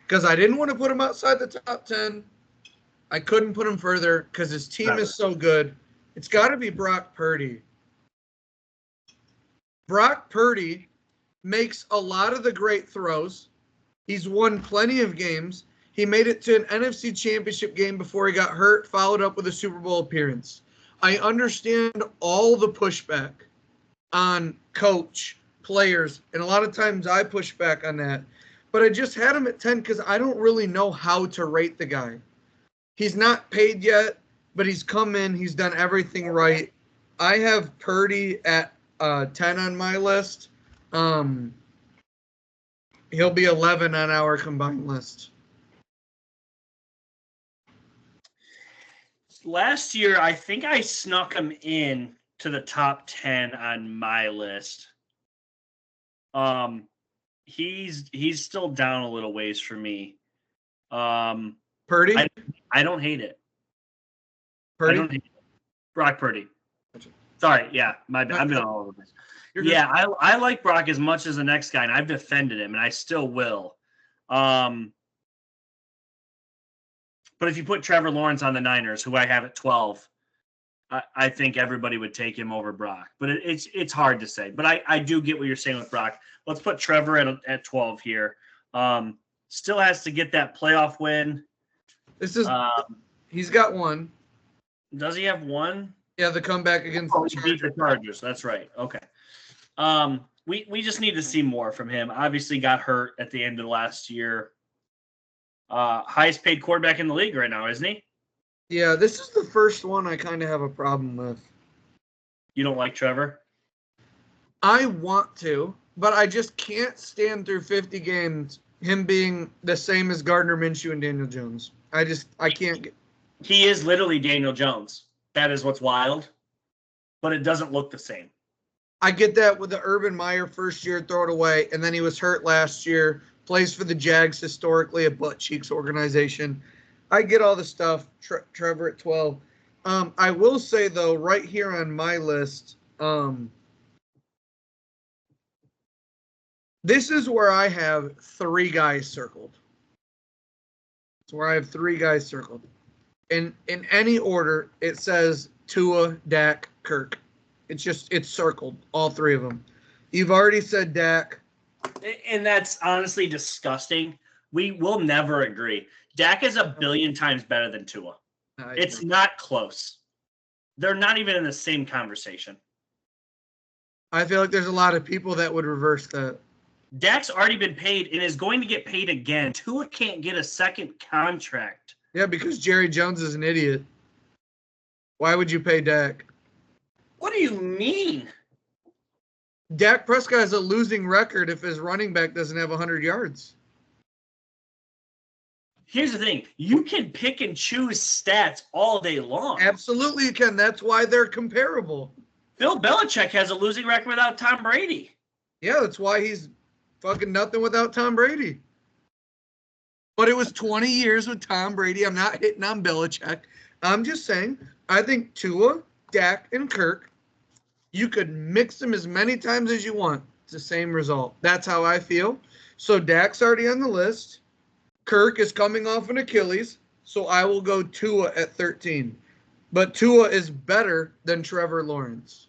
Because I didn't want to put him outside the top 10. I couldn't put him further because his team is so good. It's got to be Brock Purdy. Brock Purdy makes a lot of the great throws. He's won plenty of games. He made it to an NFC Championship game before he got hurt, followed up with a Super Bowl appearance. I understand all the pushback on coach, players, and a lot of times I push back on that. But I just had him at 10 because I don't really know how to rate the guy. He's not paid yet, but he's come in. He's done everything right. I have Purdy at 10 on my list. He'll be 11 on our combined list. Last year, I think I snuck him in to the top 10 on my list. He's still down a little ways for me. Purdy? I don't hate it. Purdy? I don't hate it. Brock Purdy. Sorry, yeah, my bad. I'm doing all over this. Yeah, I like Brock as much as the next guy, and I've defended him, and I still will. But if you put Trevor Lawrence on the Niners, who I have at 12, I think everybody would take him over Brock. But it's hard to say. But I do get what you're saying with Brock. Let's put Trevor at 12 here. Still has to get that playoff win. He's got one. Does he have one? Yeah, the comeback against the Chargers. That's right. Okay. We just need to see more from him. Obviously got hurt at the end of last year. Highest paid quarterback in the league right now, isn't he? Yeah, this is the first one I kind of have a problem with. You don't like Trevor? I want to, but I just can't stand through 50 games him being the same as Gardner Minshew and Daniel Jones. I can't get. He is literally Daniel Jones. That is what's wild, but it doesn't look the same. I get that with the Urban Meyer first year, throw it away, and then he was hurt last year, plays for the Jags, historically a butt cheeks organization. I get all the stuff. Trevor at 12. I will say, though, right here on my list, This is where I have 3 guys circled. It's where I have 3 guys circled. In any order, it says Tua, Dak, Kirk. It's circled, all 3 of them. You've already said Dak. And that's honestly disgusting. We will never agree. Dak is a billion times better than Tua. It's not close. They're not even in the same conversation. I feel like there's a lot of people that would reverse that. Dak's already been paid and is going to get paid again. Tua can't get a second contract. Yeah, because Jerry Jones is an idiot. Why would you pay Dak? What do you mean? Dak Prescott has a losing record if his running back doesn't have 100 yards. Here's the thing. You can pick and choose stats all day long. Absolutely you can. That's why they're comparable. Bill Belichick has a losing record without Tom Brady. Yeah, that's why he's fucking nothing without Tom Brady. But it was 20 years with Tom Brady. I'm not hitting on Belichick. I'm just saying, I think Tua, Dak, and Kirk, you could mix them as many times as you want. It's the same result. That's how I feel. So Dak's already on the list. Kirk is coming off an Achilles, so I will go Tua at 13. But Tua is better than Trevor Lawrence.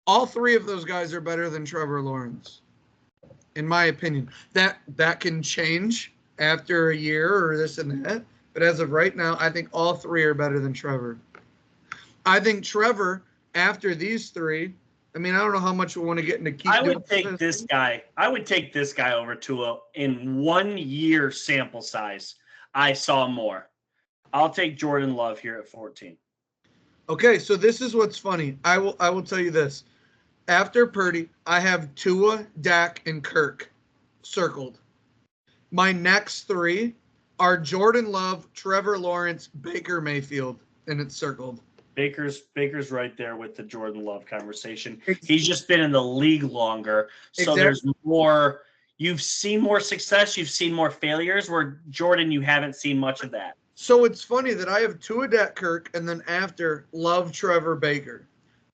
All 3 of those guys are better than Trevor Lawrence, in my opinion. That can change after a year or this and that. But as of right now, I think all 3 are better than Trevor. I think Trevor, after these 3, I mean, I don't know how much we want to get into. I would take this guy. I would take this guy over Tua in 1 year sample size. I saw more. I'll take Jordan Love here at 14. Okay, so this is what's funny. I will tell you this. After Purdy, I have Tua, Dak, and Kirk circled. My next 3 are Jordan Love, Trevor Lawrence, Baker Mayfield, and it's circled. Baker's right there with the Jordan Love conversation. He's just been in the league longer, so there's more. You've seen more success, you've seen more failures. Where Jordan, you haven't seen much of that. So it's funny that I have Tua, Dak, Kirk, and then after Love, Trevor, Baker.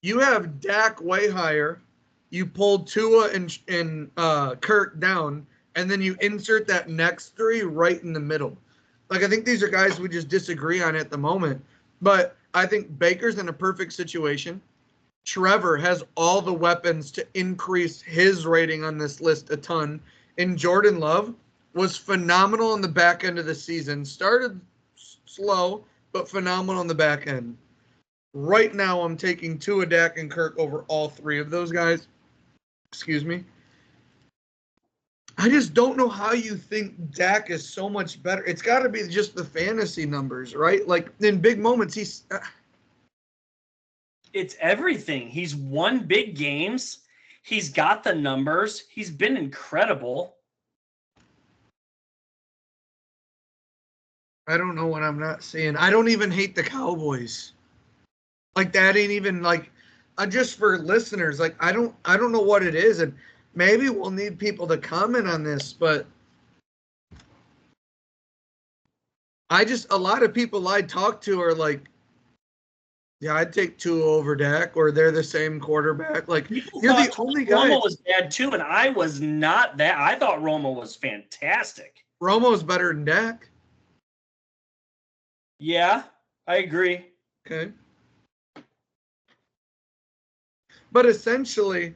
You have Dak way higher. You pulled Tua and Kirk down, and then you insert that next 3 right in the middle. Like, I think these are guys we just disagree on at the moment. But I think Baker's in a perfect situation. Trevor has all the weapons to increase his rating on this list a ton. And Jordan Love was phenomenal in the back end of the season. Started slow, but phenomenal in the back end. Right now, I'm taking Tua, Dak, and Kirk over all 3 of those guys. Excuse me. I just don't know how you think Dak is so much better. It's got to be just the fantasy numbers, right? Like, in big moments, he's... It's everything. He's won big games. He's got the numbers. He's been incredible. I don't know what I'm not seeing. I don't even hate the Cowboys. Like, that ain't even, like... just for listeners, like, I don't know what it is, and maybe we'll need people to comment on this, but a lot of people I talk to are like, yeah, I'd take Tua over Dak, or they're the same quarterback. Like, People you're the thought only guy. Romo was bad too, and I was not that. I thought Romo was fantastic. Romo's better than Dak. Yeah, I agree. Okay. But essentially,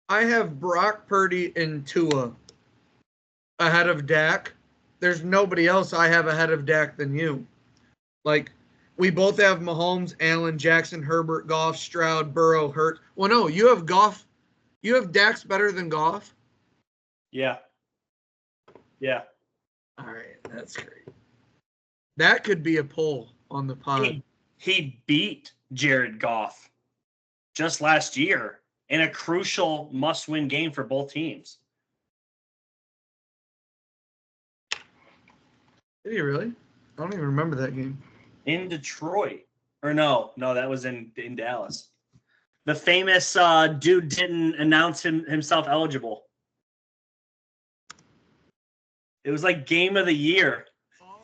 I have Brock Purdy and Tua ahead of Dak. There's nobody else I have ahead of Dak than you. Like, we both have Mahomes, Allen, Jackson, Herbert, Goff, Stroud, Burrow, Hurts. Well, no, you have Goff. You have Dak's better than Goff? Yeah. Yeah. All right, that's great. That could be a poll on the pod. He beat Jared Goff just last year in a crucial must-win game for both teams. Did he really? I don't even remember that game. In Detroit. Or no, that was in Dallas. The famous dude didn't announce himself eligible. It was like game of the year.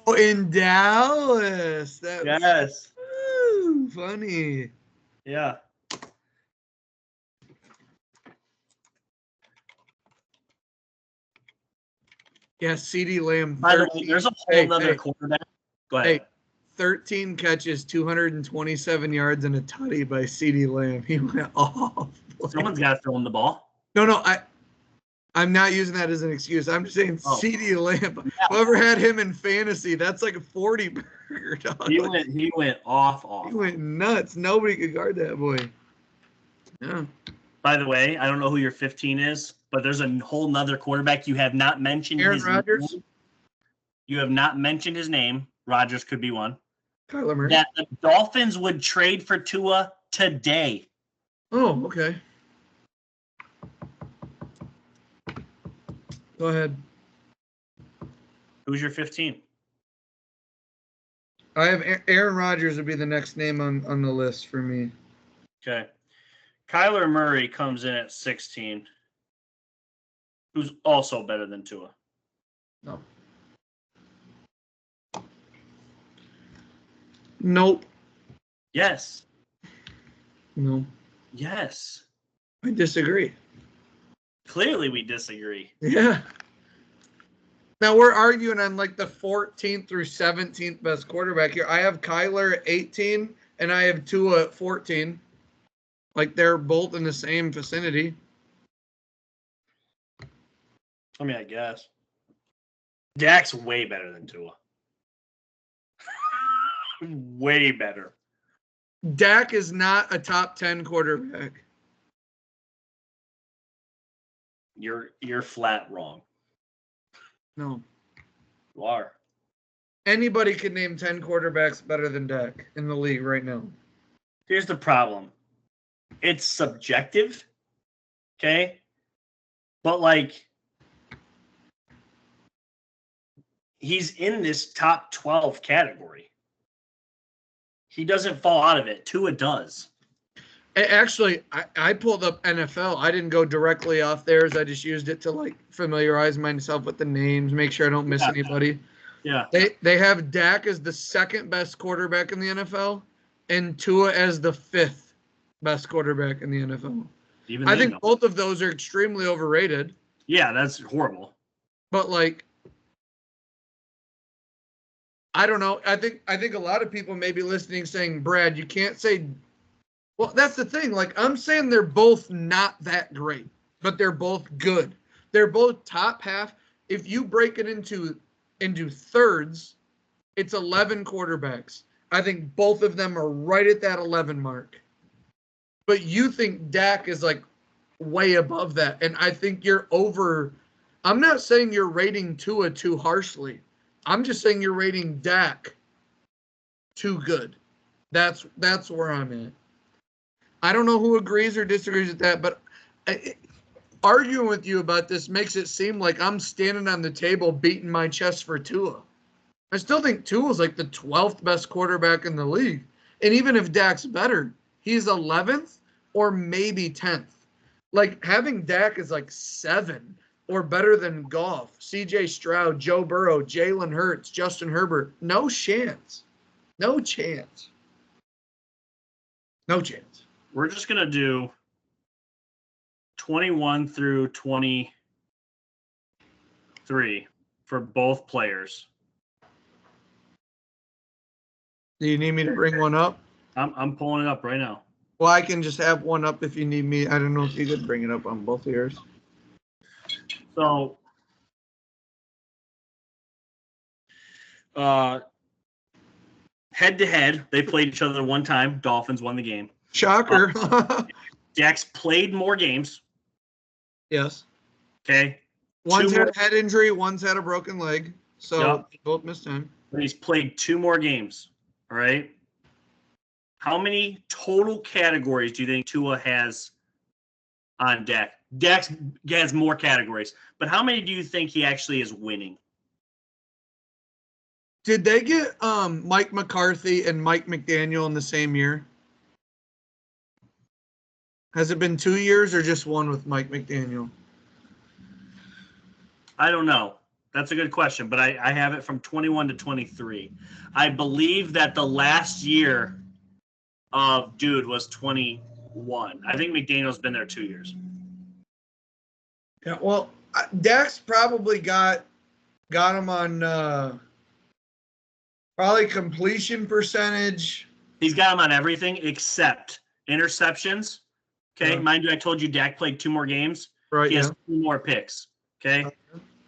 Oh, in Dallas. Yes. Woo, funny. Yeah. Yeah, CeeDee Lamb. By the way, there's a whole other quarterback. Go ahead. Hey, 13 catches, 227 yards, and a tutty by CeeDee Lamb. He went off. Someone's got to throw him the ball. No, I'm not using that as an excuse. I'm just saying CeeDee Lamb. Yeah. Whoever had him in fantasy, that's like a 40 burger dog. He went off. He went nuts. Nobody could guard that boy. Yeah. By the way, I don't know who your 15 is, but there's a whole nother quarterback you have not mentioned. Aaron Rodgers. You have not mentioned his name. Rodgers could be one. Kyler Murray. That the Dolphins would trade for Tua today. Oh, okay. Go ahead. Who's your 15? I have Aaron Rodgers would be the next name on the list for me. Okay. Kyler Murray comes in at 16. Who's also better than Tua? No. Nope. Yes. No. Yes. I disagree. Clearly we disagree. Yeah. Now we're arguing on like the 14th through 17th best quarterback here. I have Kyler at 18 and I have Tua at 14. Like they're both in the same vicinity. I mean, I guess. Dak's way better than Tua. Way better. Dak is not a top 10 quarterback. You're flat wrong. No. You are. Anybody can name 10 quarterbacks better than Dak in the league right now. Here's the problem. It's subjective. Okay? But like he's in this top 12 category. He doesn't fall out of it. Tua does. Actually, I pulled up NFL. I didn't go directly off theirs. I just used it to like familiarize myself with the names, make sure I don't miss anybody. Yeah. They have Dak as the second best quarterback in the NFL and Tua as the fifth best quarterback in the NFL. I think both of those are extremely overrated. Yeah, that's horrible. But like I don't know. I think a lot of people may be listening saying, Brad, you can't say. Well, that's the thing. Like I'm saying they're both not that great, but they're both good. They're both top half. If you break it into thirds, it's 11 quarterbacks. I think both of them are right at that 11 mark. But you think Dak is like way above that. And I think you're over. I'm not saying you're rating Tua too harshly. I'm just saying you're rating Dak too good. That's where I'm at. I don't know who agrees or disagrees with that, but arguing with you about this makes it seem like I'm standing on the table beating my chest for Tua. I still think Tua's like the 12th best quarterback in the league. And even if Dak's better, he's 11th or maybe 10th. Like having Dak is like 7 or better than Goff, C.J. Stroud, Joe Burrow, Jalen Hurts, Justin Herbert. No chance. No chance. No chance. We're just going to do 21 through 23 for both players. Do you need me to bring one up? I'm pulling it up right now. Well, I can just have one up if you need me. I don't know if you could bring it up on both of yours. So, head-to-head, they played each other one time. Dolphins won the game. Shocker. Dak's played more games. Yes. Okay. One's had a head injury, one's had a broken leg. So both missed time. But he's played 2 more games. All right. How many total categories do you think Tua has on Dak? Dak has more categories, but how many do you think he actually is winning? Did they get Mike McCarthy and Mike McDaniel in the same year? Has it been 2 years or just one with Mike McDaniel? I don't know. That's a good question, but I have it from 21 to 23. I believe that the last year of Dude was 21. I think McDaniel's been there 2 years. Yeah, well, Dak's probably got Got him on probably completion percentage. He's got him on everything except interceptions. Okay, Yeah. mind you, I told you Dak played 2 more games. Right, He has yeah. 2 more picks. Okay,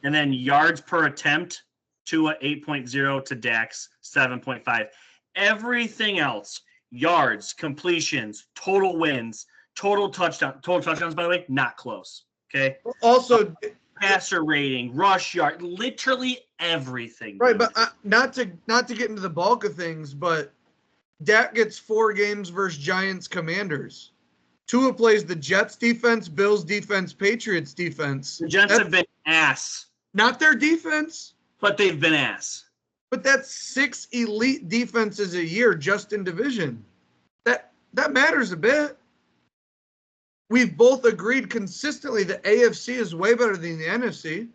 and then yards per attempt, Tua 8.0 to Dak's 7.5. Everything else, yards, completions, total wins, total touchdowns, by the way, not close. Okay, Also, passer rating, rush yard, literally everything. right, dude. but not to get into the bulk of things, but Dak gets 4 games versus Giants Commanders. Tua plays the Jets defense, Bills defense, Patriots defense. The Jets have been ass. Not their defense. But they've been ass. But that's 6 elite defenses a year just in division. That matters a bit. We've both agreed consistently the AFC is way better than the NFC.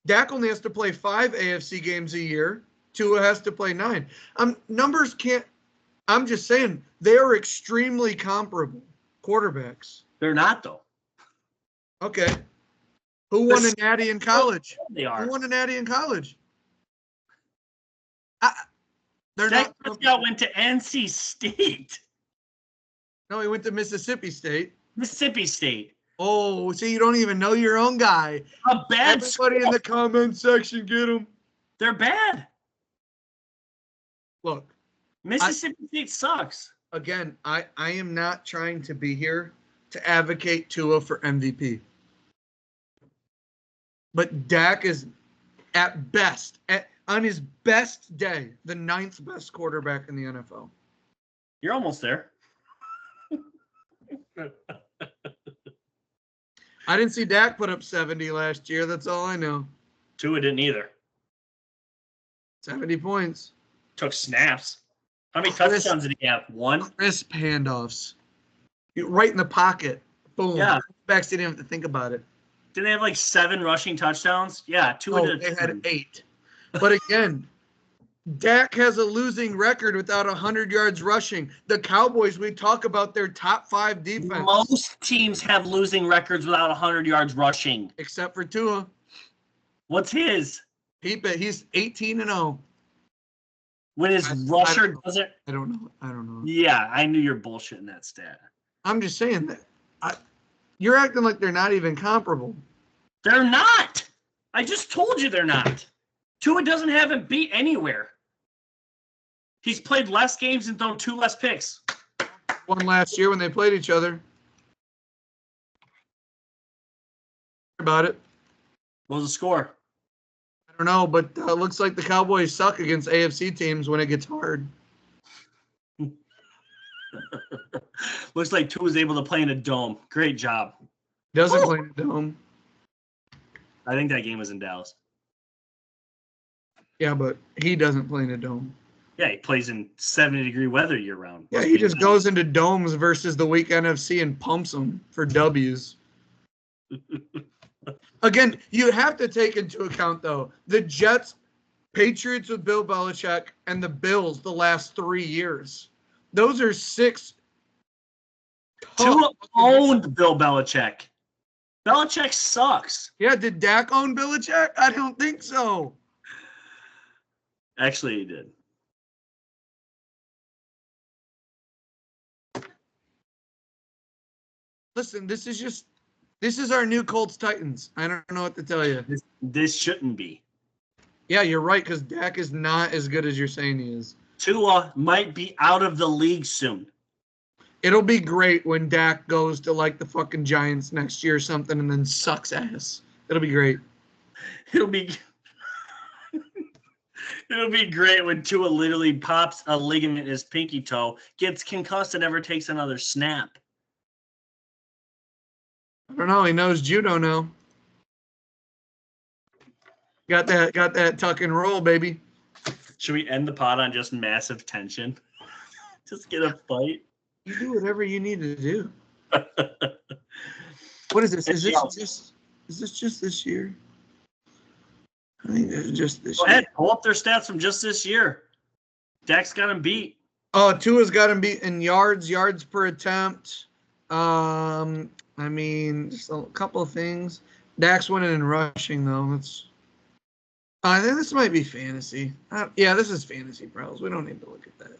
Dak only has to play 5 AFC games a year. Tua has to play 9. Numbers can't. I'm just saying they are extremely comparable quarterbacks. They're not, though. Okay. Who won a natty in college? They are. Who won a natty in college? They're Dak not. Prescott went to NC State. No, he went to Mississippi State. Mississippi State. Oh, see, you don't even know your own guy. A bad Everybody school. in the comment section, get him. They're bad. Look, Mississippi State sucks. again, I am not trying to be here to advocate Tua for MVP. But Dak is, at best, on his best day, the 9th best quarterback in the NFL. You're almost there. I didn't see Dak put up 70 last year. That's all I know. Tua didn't either. 70 points. Took snaps. How many touchdowns did he have? 1? Crisp handoffs. Right in the pocket. Boom. Yeah. Backs didn't have to think about it. Didn't they have like 7 rushing touchdowns? Yeah, Tua did. They had 8. But again, Dak has a losing record without 100 yards rushing. The Cowboys, we talk about their top 5 defense. Most teams have losing records without 100 yards rushing. Except for Tua. What's his? He's 18-0. When his rusher doesn't. I don't know. Yeah, I knew you're bullshitting that stat. I'm just saying that. You're acting like they're not even comparable. They're not. I just told you they're not. Tua doesn't have him beat anywhere. He's played less games and thrown 2 less picks. One last year when they played each other. About it. What was the score? I don't know, but it looks like the Cowboys suck against AFC teams when it gets hard. Looks like Tua was able to play in a dome. Great job. Doesn't play in the dome. I think that game was in Dallas. Yeah, but he doesn't play in a dome. Yeah, he plays in 70-degree weather year-round. Yeah, he just goes into domes versus the weak NFC and pumps them for W's. Again, you have to take into account, though, the Jets, Patriots with Bill Belichick, and the Bills the last 3 years. Those are 6. Tua owned Bill Belichick. Belichick sucks. Yeah, did Dak own Belichick? I don't think so. Actually, he did. Listen, this is our new Colts Titans. I don't know what to tell you. This shouldn't be. Yeah, you're right, because Dak is not as good as you're saying he is. Tua might be out of the league soon. It'll be great when Dak goes to like the fucking Giants next year or something and then sucks ass. It'll be great. It'll be great when Tua literally pops a ligament in his pinky toe, gets concussed, and never takes another snap. I don't know. He knows judo now. Got that tuck and roll, baby. Should we end the pod on just massive tension? Just get a fight? You do whatever you need to do. What is this? Is this just this year? I think it's just this Go year. ahead, pull up their stats from just this year. Dak's got him beat. Oh, Tua's got him beat in yards per attempt. I mean, just a couple of things. Dak's winning in rushing, though. I think this might be fantasy. Yeah, this is fantasy pros. We don't need to look at that.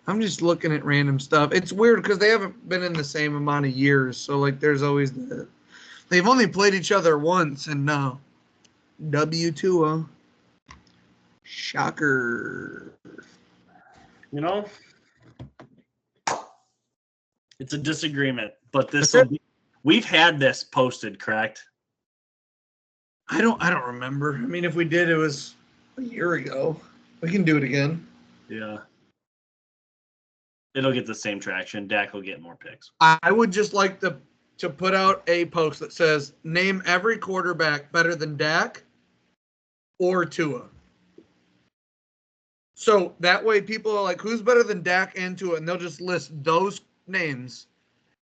I'm just looking at random stuff. It's weird because they haven't been in the same amount of years. So, like, there's always they've only played each other once, and no. W2, shocker. You know, it's a disagreement, but this will be, we've had this posted, correct? I don't remember. I mean, if we did, it was a year ago. We can do it again. Yeah. It'll get the same traction. Dak will get more picks. I would just like to put out a post that says, name every quarterback better than Dak or Tua. So that way people are like, who's better than Dak and Tua? And they'll just list those names.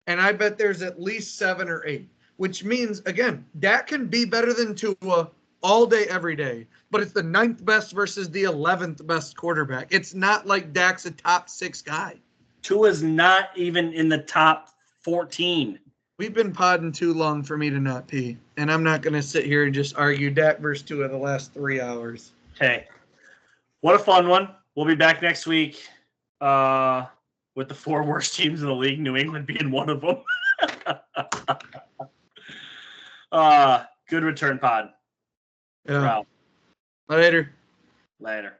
And I bet there's at least 7 or 8, which means, again, Dak can be better than Tua all day, every day. But it's the 9th best versus the 11th best quarterback. It's not like Dak's a top 6 guy. Tua's not even in the top 14. We've been podding too long for me to not pee. And I'm not going to sit here and just argue Dak versus Tua the last 3 hours. Hey, what a fun one. We'll be back next week with the 4 worst teams in the league, New England being one of them. Good return pod. Yeah. Wow. Later. Later.